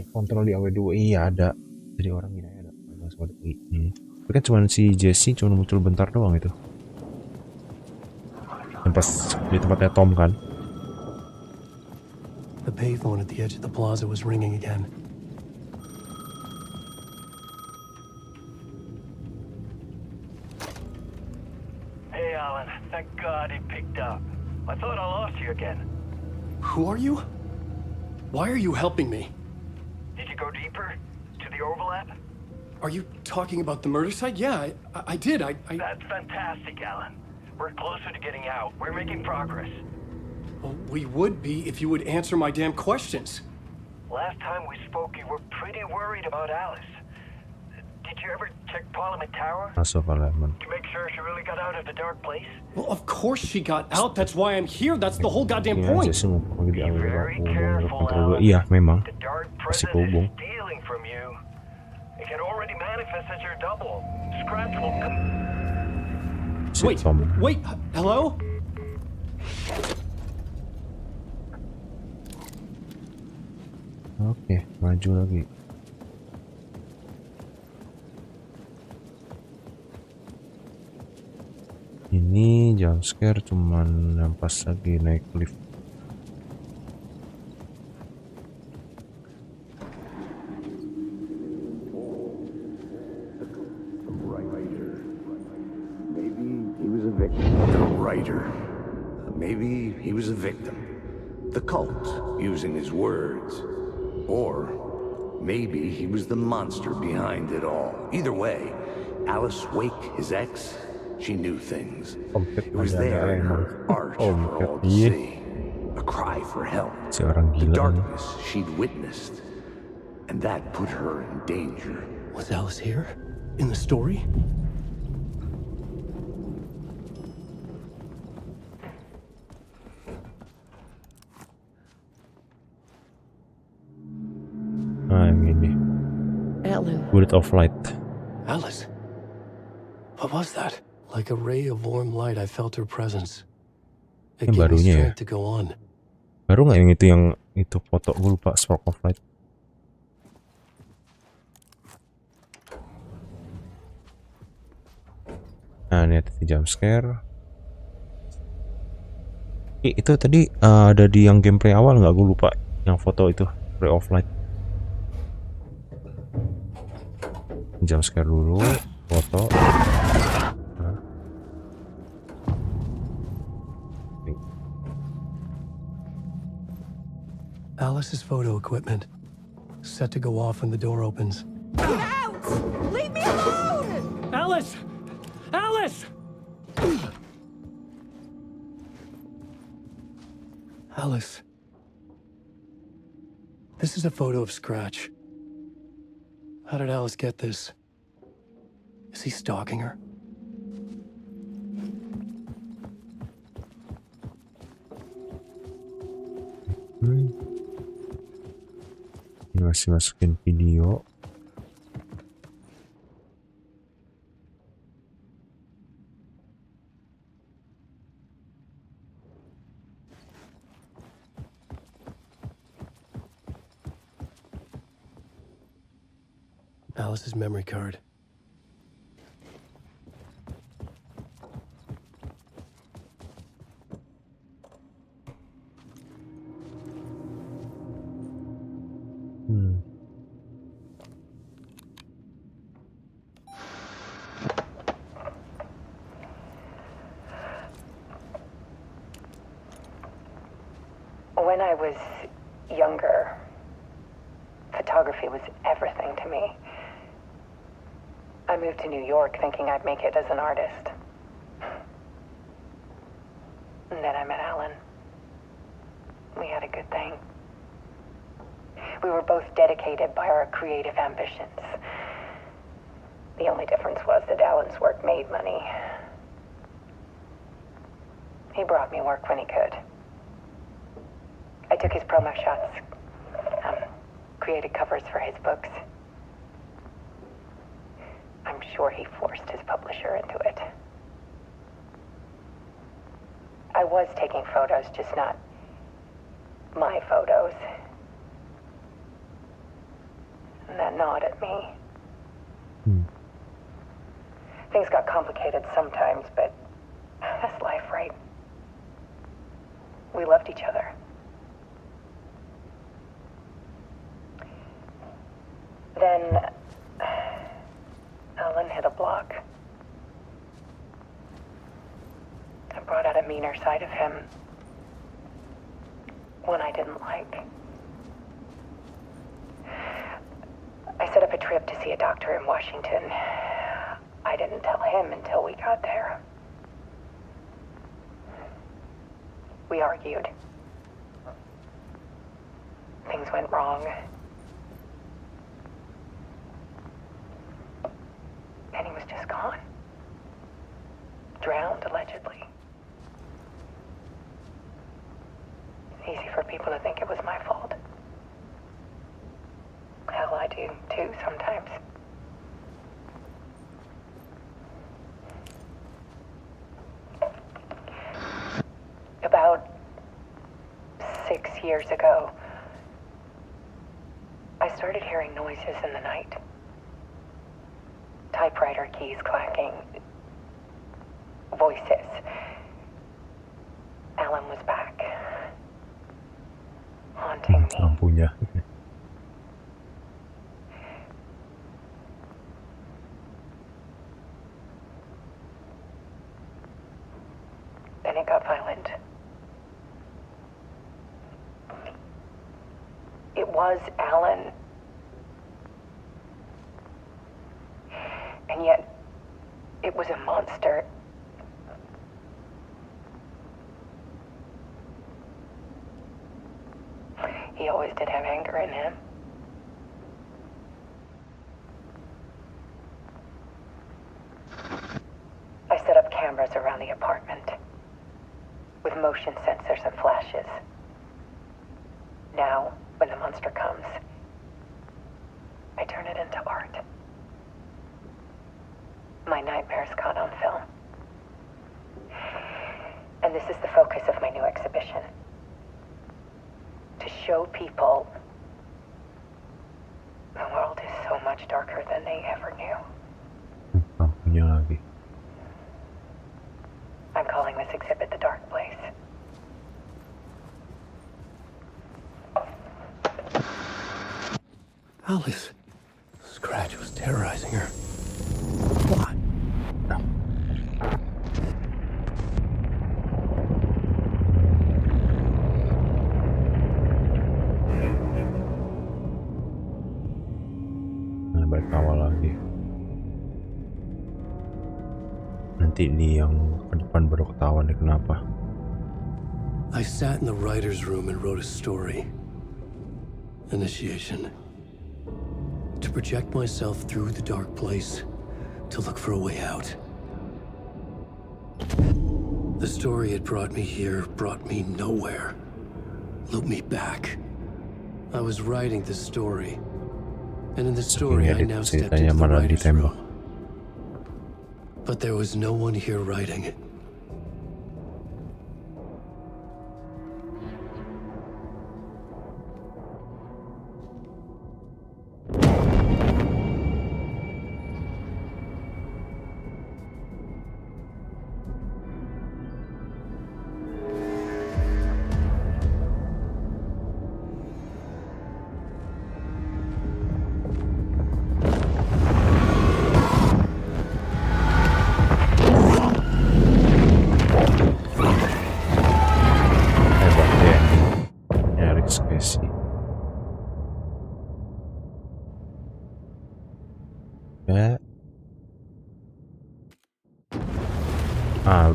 kontrol di AW2 iya ada. Jadi orang gini ada. Tapi kan cuma si Jesse cuma muncul bentar doang itu. Yang pas di tempatnya Tom kan. The payphone at the edge of the plaza was ringing again. Hey, Alan. Thank God he picked up. I thought I lost you again. Who are you? Why are you helping me? Did you go deeper? To the overlap? Are you talking about the murder site? Yeah, I did. I... That's fantastic, Alan. We're closer to getting out. We're making progress. Well, we would be if you would answer my damn questions. Last time we spoke, you were pretty worried about Alice. Did you ever check Parliament Tower? Masuk halaman. To make sure she really got out of the dark place? Well, of course she got out. That's why I'm here. That's the whole goddamn Iya, point. Jesse mau pergi di Be AW2 very hubung careful, kontrol 2. Alan. Iya, memang. The dark Masih presence kehubung. is stealing from you. It can already manifest as your double. Scratch will come. Si Wait, Tom. wait, hello? Oke, maju lagi. Ini jump scare cuman yang pas lagi naik lift. Maybe he was a victim. The cult, using his words. Or maybe he was the monster behind it all. Either way, Alice Wake, his ex, she knew things. It was there in her art for all to see. A cry for help. The darkness she'd witnessed. And that put her in danger. Was Alice here? In the story? Nah, yang ini. Bullet of Light. Alice? What was that? Like a ray of warm light, I felt her presence. It Yang gave me barunya ya? strength to go on. Baru nggak yang itu foto, gue lupa. Spark of Light. Nah, ini ada jump scare. Itu tadi ada di yang gameplay awal nggak? Gue lupa yang foto itu, ray of light. Jump scare dulu, foto. Nah. Alice's photo equipment set to go off when the door opens. Out! Leave me alone! Alice! Alice! Alice. This is a photo of Scratch. How did Alice get this? Is he stalking her? Ini masih masukin video. Alice's memory card. When I was younger, photography was everything to me. I moved to New York thinking I'd make it as an artist. And then I met Alan. We had a good thing. We were both dedicated by our creative ambitions. The only difference was that Alan's work made money. He brought me work when he could. I took his promo shots, created covers for his books. I'm sure he forced his publisher into it. I was taking photos, just not my photos. and that nod at me. Things got complicated sometimes, but that's life, right? We loved each other. Then Alan hit a block. I brought out a meaner side of him. One I didn't like. I set up a trip to see a doctor in Washington. I didn't tell him until we got there. We argued. Things went wrong. And he was just gone. Drowned, allegedly. It's easy for people to think it was my fault. Hell, I do too sometimes. About 6 years ago, I started hearing noises in the night. Typewriter keys clacking. Voices. Alan was back. Haunting me. Lampunya. Then it got violent. It was Alan. And yet, it was a monster. He always did have anger in him. I set up cameras around the apartment with motion sensors and flashes. Now, when the monster comes, I turn it into art. My nightmares caught on film. And this is the focus of my new exhibition. To show people the world is so much darker than they ever knew. Lampunya lagi. I'm calling this exhibit The Dark Place. Alice. Scratch was terrorizing her. What? Nah, balik awal lagi. Nanti ini yang ke depan baru ketahuan nih kenapa. I sat in the writer's room and wrote a story. Initiation. To project myself through the dark place, to look for a way out. The story had brought me here, brought me nowhere. Looped me back. I was writing the story. And in the story, I now stepped into the writer's room. But there was no one here writing it.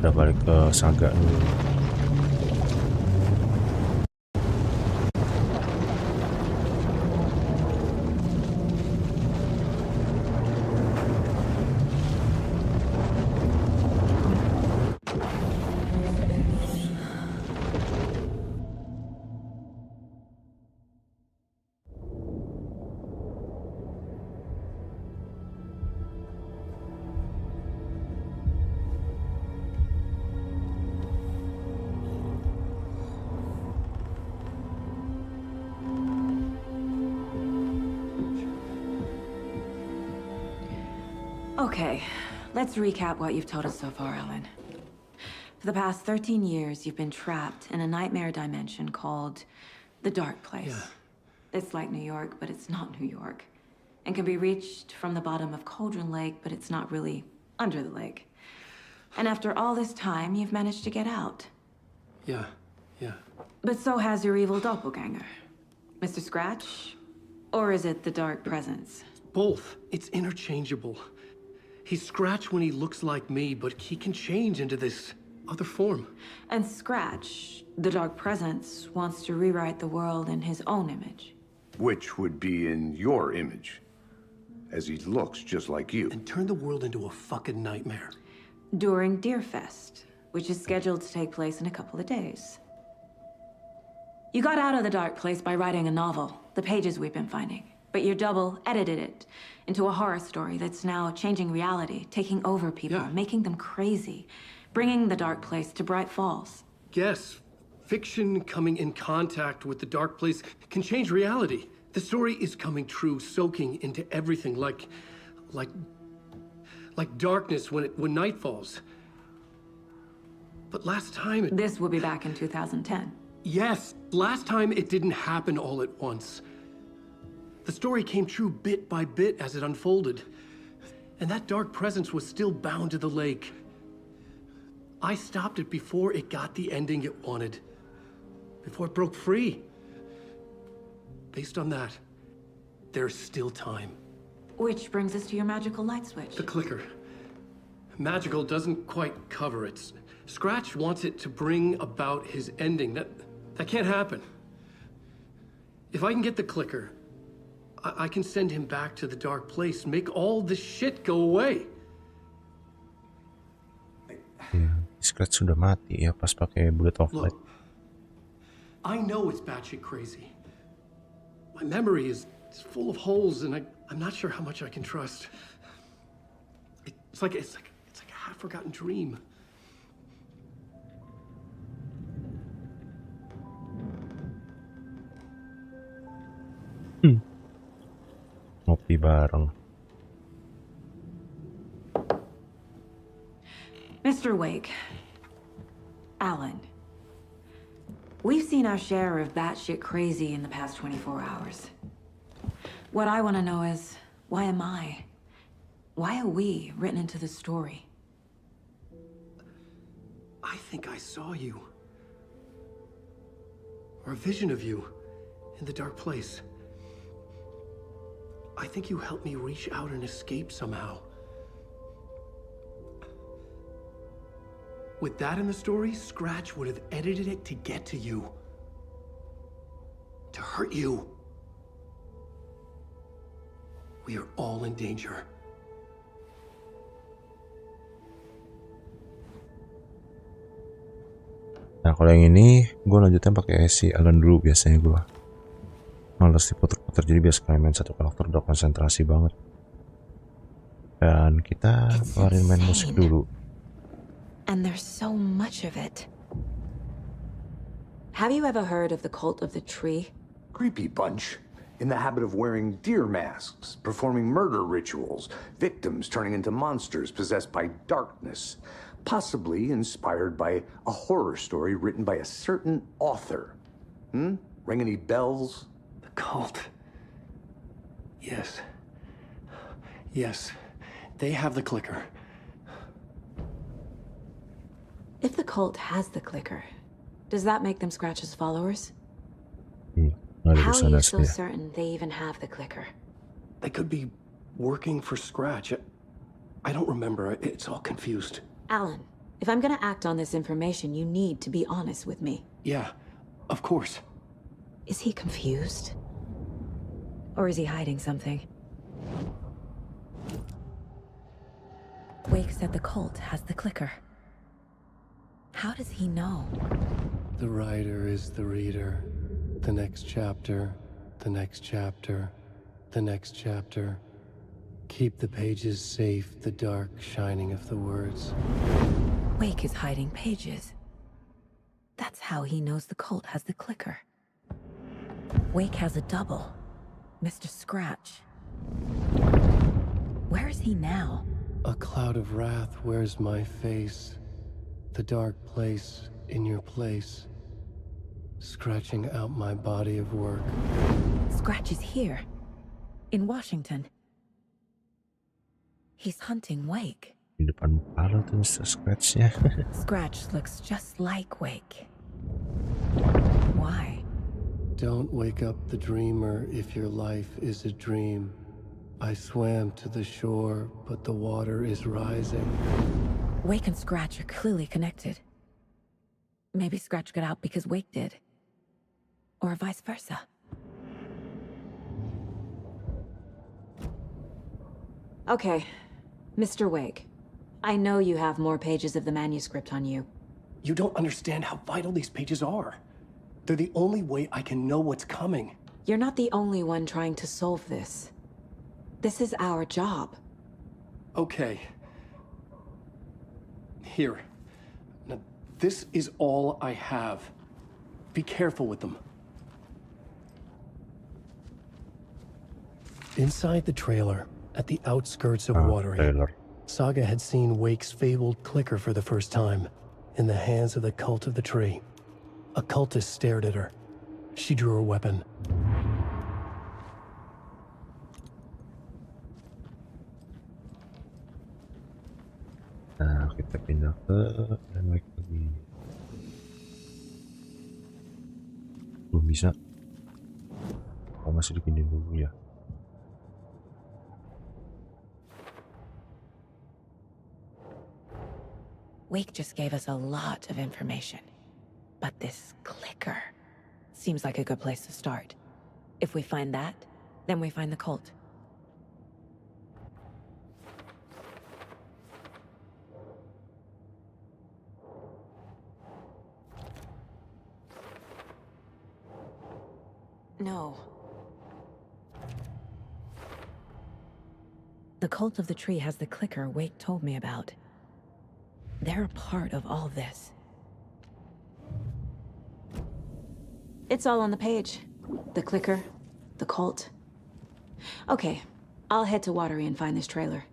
Udah balik ke Saga dulu. Okay, let's recap what you've told us so far, Alan. For the past 13 years, you've been trapped in a nightmare dimension called the Dark Place. Yeah. It's like New York, but it's not New York. And can be reached from the bottom of Cauldron Lake, but it's not really under the lake. And after all this time, you've managed to get out. Yeah. But so has your evil doppelganger. Mr. Scratch? Or is it the Dark Presence? Both. It's interchangeable. He's Scratch when he looks like me, but he can change into this other form. And Scratch, the Dark Presence, wants to rewrite the world in his own image. Which would be in your image, as he looks just like you. And turn the world into a fucking nightmare. During Deerfest, which is scheduled to take place in a couple of days. You got out of the Dark Place by writing a novel, the pages we've been finding. But your double edited it into a horror story that's now changing reality, taking over people, making them crazy, bringing the Dark Place to Bright Falls. Yes, fiction coming in contact with the Dark Place can change reality. The story is coming true, soaking into everything, like darkness when night falls. But last time This will be back in 2010. Yes, last time it didn't happen all at once. The story came true bit by bit as it unfolded. And that Dark Presence was still bound to the lake. I stopped it before it got the ending it wanted. Before it broke free. Based on that, there's still time. Which brings us to your magical light switch. The clicker. Magical doesn't quite cover it. Scratch wants it to bring about his ending. That can't happen. If I can get the clicker, I can send him back to the Dark Place, make all this shit go away. Ya, Scratch sudah mati ya pas pakai bullet of light. I know it's batshit crazy. My memory is full of holes, and I'm not sure how much I can trust. It's like a half-forgotten dream. Ngopi bareng. Mr. Wake, Alan, we've seen our share of batshit crazy in the past 24 hours. What I want to know is, why am I? Why are we written into the story? I think I saw you. Or a vision of you in the Dark Place. I think you helped me reach out and escape somehow. With that in the story, Scratch would have edited it to get to you. To hurt you. We are all in danger. Nah kalau yang ini gue lanjutin pakai si Alan dulu biasanya gue. Males diputer-puter, jadi biasa kalian main satu karakter udah konsentrasi banget. Dan kita keluarin main musik dulu. And there's so much of it. Have you ever heard of the cult of the tree? Creepy bunch. In the habit of wearing deer masks, performing murder rituals, victims turning into monsters possessed by darkness, possibly inspired by a horror story written by a certain author. Ring any bells? The cult. Yes. Yes. They have the clicker. If the cult has the clicker, does that make them Scratch's followers? How are you so certain they even have the clicker? They could be working for Scratch. I don't remember. It's all confused. Alan, if I'm gonna act on this information, you need to be honest with me. Yeah, of course. Is he confused? Or is he hiding something? Wake said the cult has the clicker. How does he know? The writer is the reader. The next chapter, the next chapter, the next chapter. Keep the pages safe, the dark shining of the words. Wake is hiding pages. That's how he knows the cult has the clicker. Wake has a double. Mr. Scratch. Where is he now? A cloud of wrath wears my face. The dark place in your place. Scratching out my body of work. Scratch is here. In Washington. He's hunting Wake. Di depan kepala tuh Mr. Scratch-nya. Scratch looks just like Wake. Why? Don't wake up the dreamer if your life is a dream. I swam to the shore, but the water is rising. Wake and Scratch are clearly connected. Maybe Scratch got out because Wake did. Or vice versa. Okay, Mr. Wake. I know you have more pages of the manuscript on you. You don't understand how vital these pages are. They're the only way I can know what's coming. You're not the only one trying to solve this. This is our job. Okay. Here. Now, this is all I have. Be careful with them. Inside the trailer, at the outskirts of Watery, Saga had seen Wake's fabled clicker for the first time, in the hands of the Cult of the Tree. A cultist stared at her. She drew her weapon. Nah, kita pindah ke dan Wake lagi. Belum bisa. Oh, masih dipindahin dulu ya. Wake just gave us a lot of information. But this clicker seems like a good place to start. If we find that, then we find the cult. No. The Cult of the Tree has the clicker Wake told me about. They're a part of all this. It's all on the page. The clicker, the cult. Okay, I'll head to Watery and find this trailer.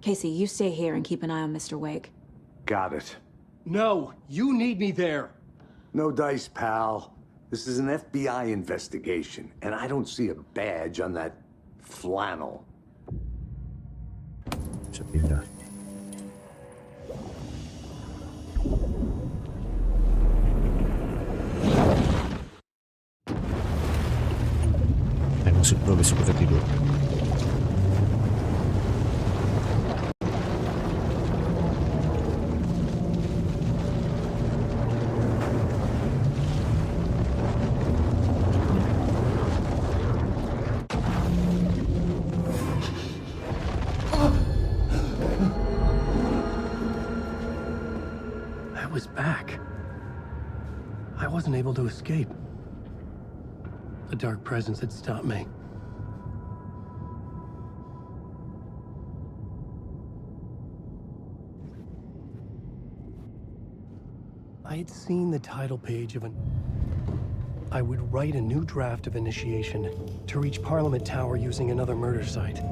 Casey, you stay here and keep an eye on Mr. Wake. Got it. No, you need me there. No dice, pal. This is an FBI investigation, and I don't see a badge on that flannel. Bisa pindah. Maksud bro, besok kita tidur. I was back. I wasn't able to escape. A dark presence had stopped me. I had seen the title page of I would write a new draft of initiation to reach Parliament Tower using another murder site.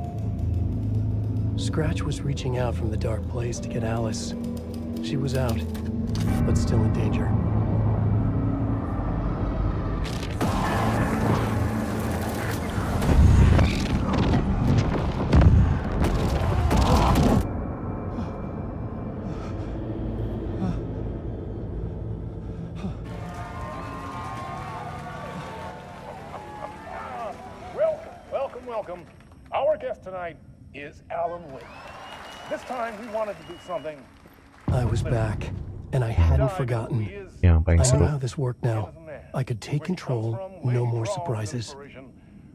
Scratch was reaching out from the dark place to get Alice. She was out, but still in danger. Welcome. Our guest tonight is Alan Wake. This time we wanted to do something. I was back, and I hadn't forgotten. Yeah, I know how this worked now. I could take control, no more surprises.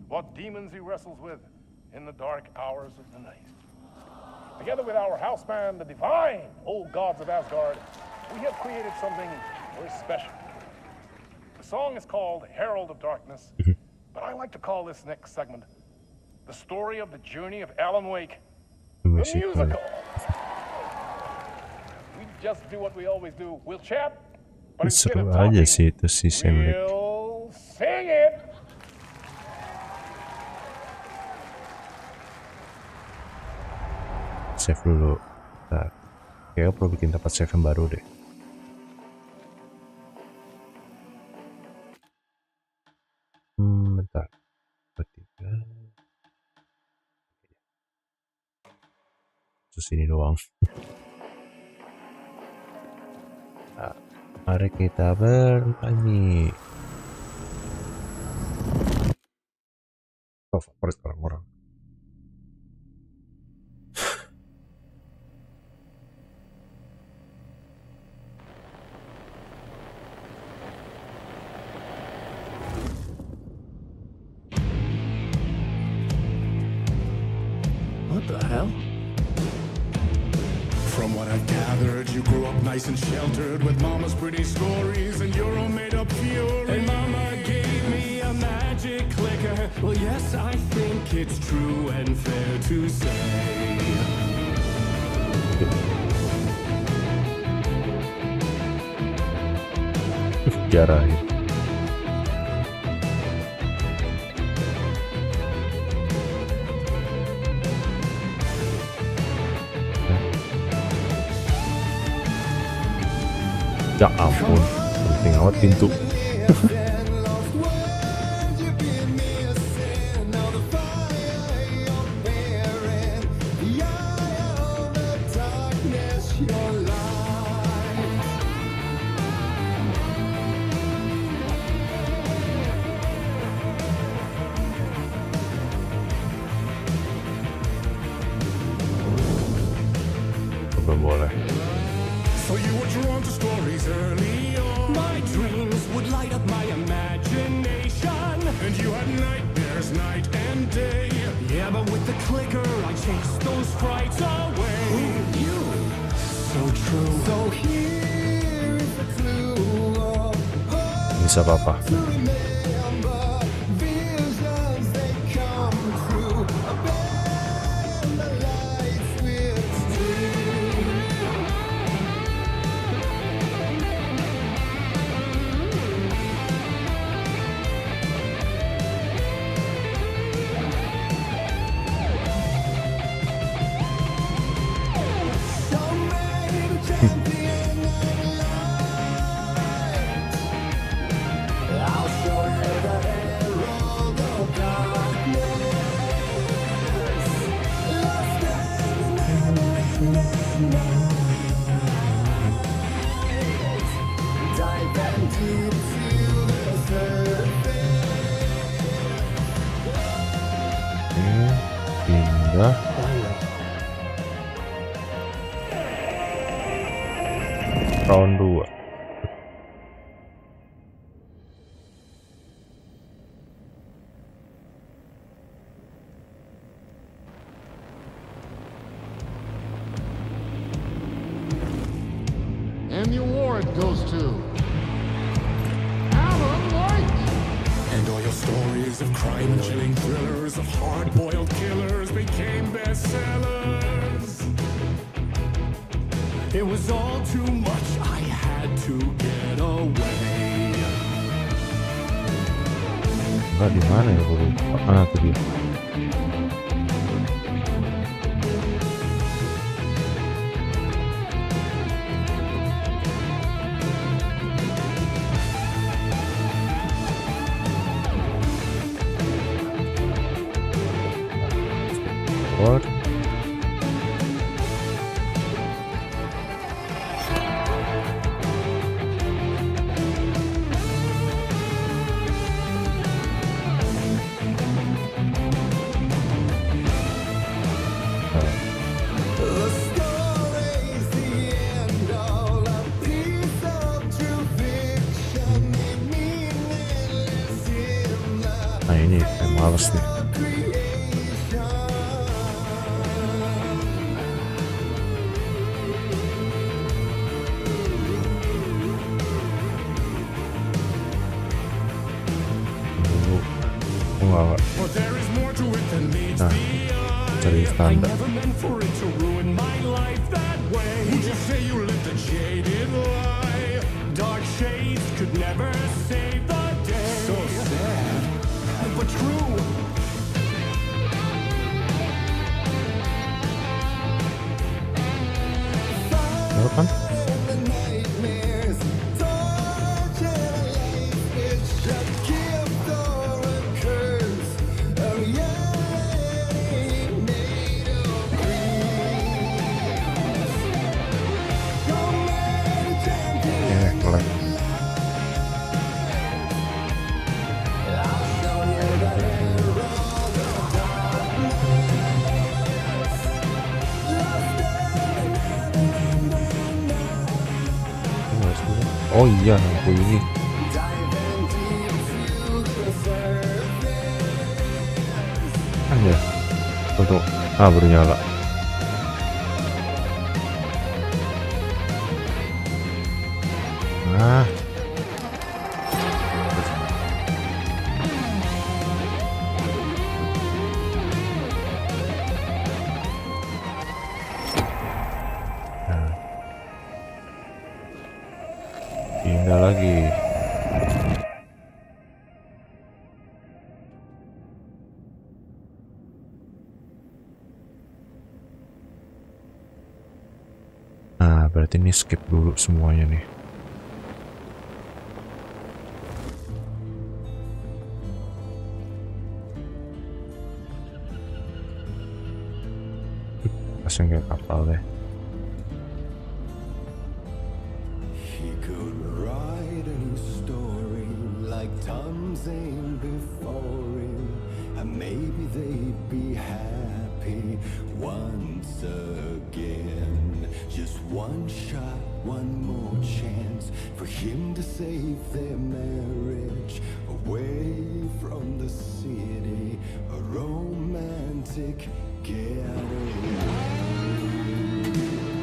What demons he wrestles with in the dark hours of the night. Together with our house band, the divine old gods of Asgard, we have created something very special. The song is called Herald of Darkness, but I like to call this next segment the story of the journey of Alan Wake, the musical. We just do what we always do. We'll chat, but instead of talking, aja sih itu si Samrick. we'll sing it. save dulu. Nah, kayaknya perlu bikin tempat save yang baru deh. Bentar. Ketiga. Terus ini doang. Nah, mari kita bertanya. Favorit orang-orang. What the hell? From what I've gathered, you grew up nice and sheltered with mama's pretty stories and your own made-up fury. And mama gave me a magic clicker. Well, yes, I think it's true and fair to say. Jarah. Ya ampun, penting amat pintu. Belum boleh. So you were drawn to stories early on. My dreams would light up my imagination. And you had nightmares night and day. Yeah, but with the clicker I chased those frights away. Who knew? So true. So here is the clue. Bisa apa-apa. Pindah. Round 2. And the award goes to Alan White. And all your stories of crime-chilling thrillers, of hard-boiled killers became bestsellers. It was all too much, I had to get away. Di mana ya gue lupa. Ah, itu dia. What? Nah ini kayak males nih. Nah, cari standar. bener kan? Oh iya, lampu ini. Kan ya? Untuk baru nyala. Nah. Pindah lagi. Nah, berarti ini skip dulu semuanya nih. Pasang kayak kapal deh.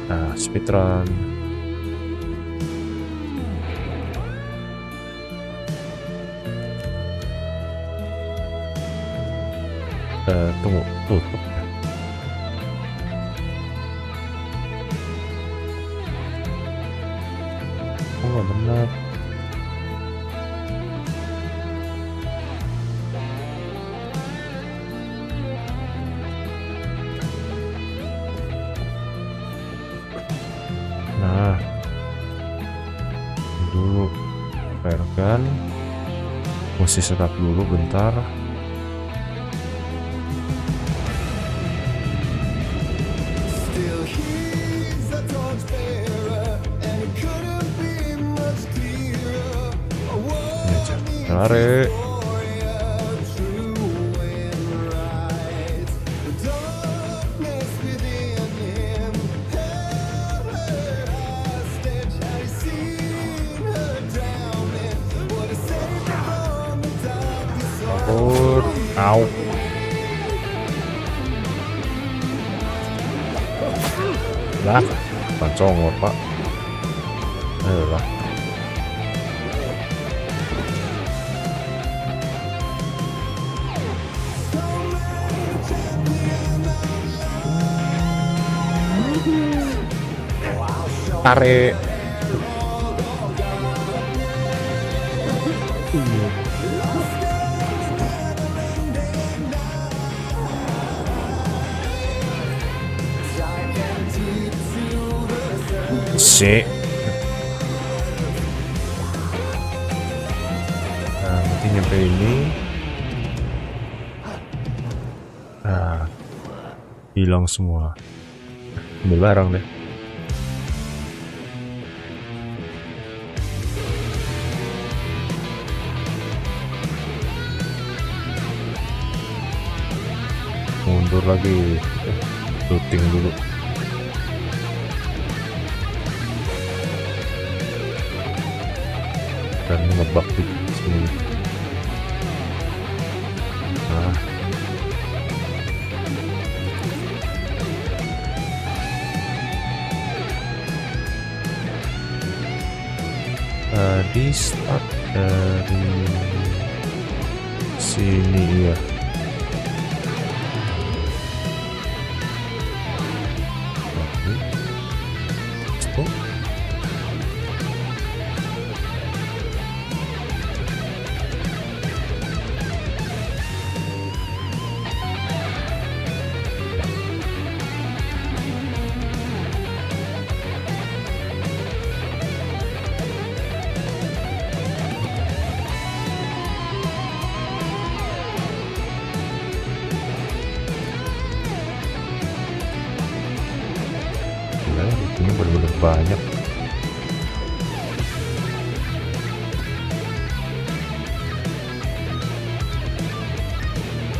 Nah, speedrun. Tunggu, tutup. Oh, nggak benar. Nah, dulu kan mesti setup dulu bentar. Tarik. Au. Lah, pancong Pak. Ayolah. Tarik. Sik. Nah, nanti nyampe ini. Nah, hilang semua. Ambil barang deh. Mundur lagi. Looting dulu. Dan ngebug di sini. Nah. Di start dari sini ya. Gila ya, ini bener-bener banyak.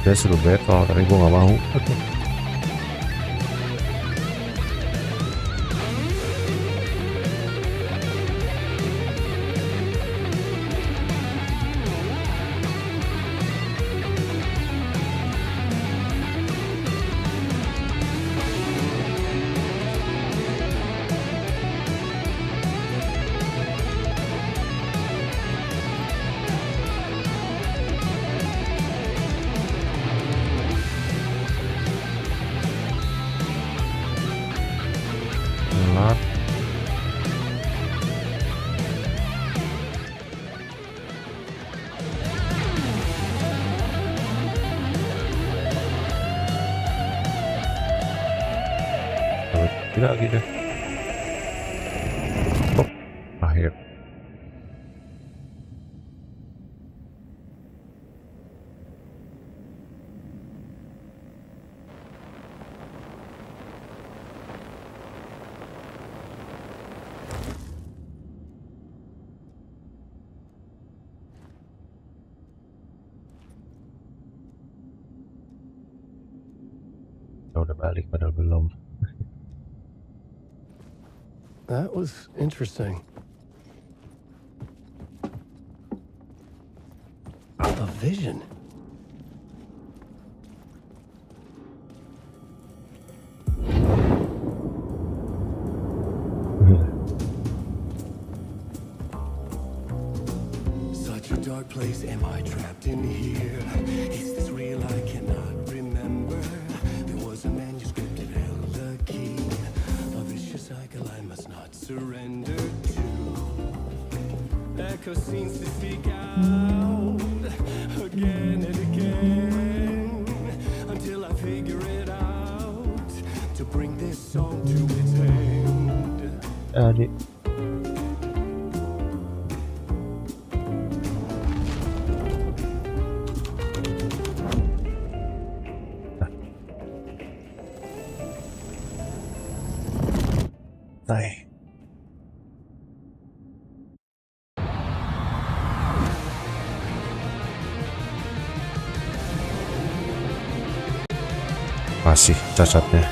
Dia suruh battle, tapi gue gak mau. Lagi deh. Oh, akhir. Udah balik padahal belum. That was interesting. A vision. Such a dark place, am I trapped in here? Is this real? I cannot remember. There was a manuscript that held the key. A vicious cycle I must not surrender to. Echo seems to speak out again and again until I figure it out to bring this song to its end. Masih cacatnya.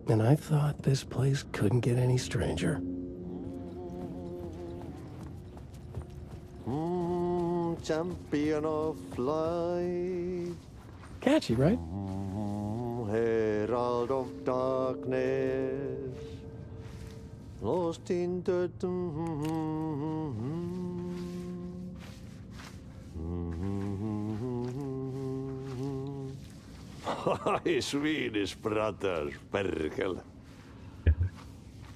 And I thought this place couldn't get any stranger. Champion of light. Catchy, right? Herald of darkness. Lost in the... Ai, Swedish brothers, perkele.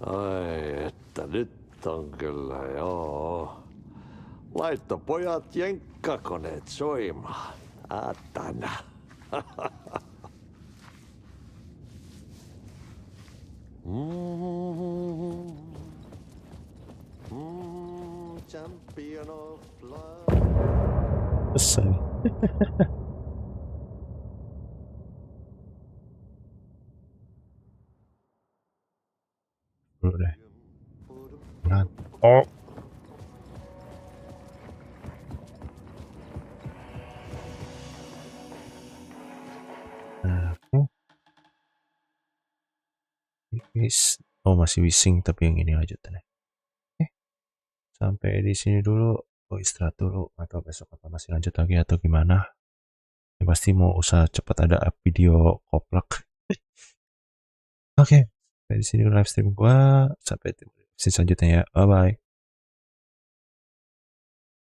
Ai, että nyt on kyllä, joo. Laittopojat jenkkakoneet soimaan. Atana. Champion of light. Pcie. Udah. Nah. Oh. Oh masih wising tapi yang ini lanjutannya. Sampai di sini dulu. Istirahat dulu atau besok apa masih lanjut lagi atau gimana? Ya, pasti mau usaha cepat ada video koplak. Oke, sampai di sini live stream gua. Sampai di selanjutnya ya. Bye bye.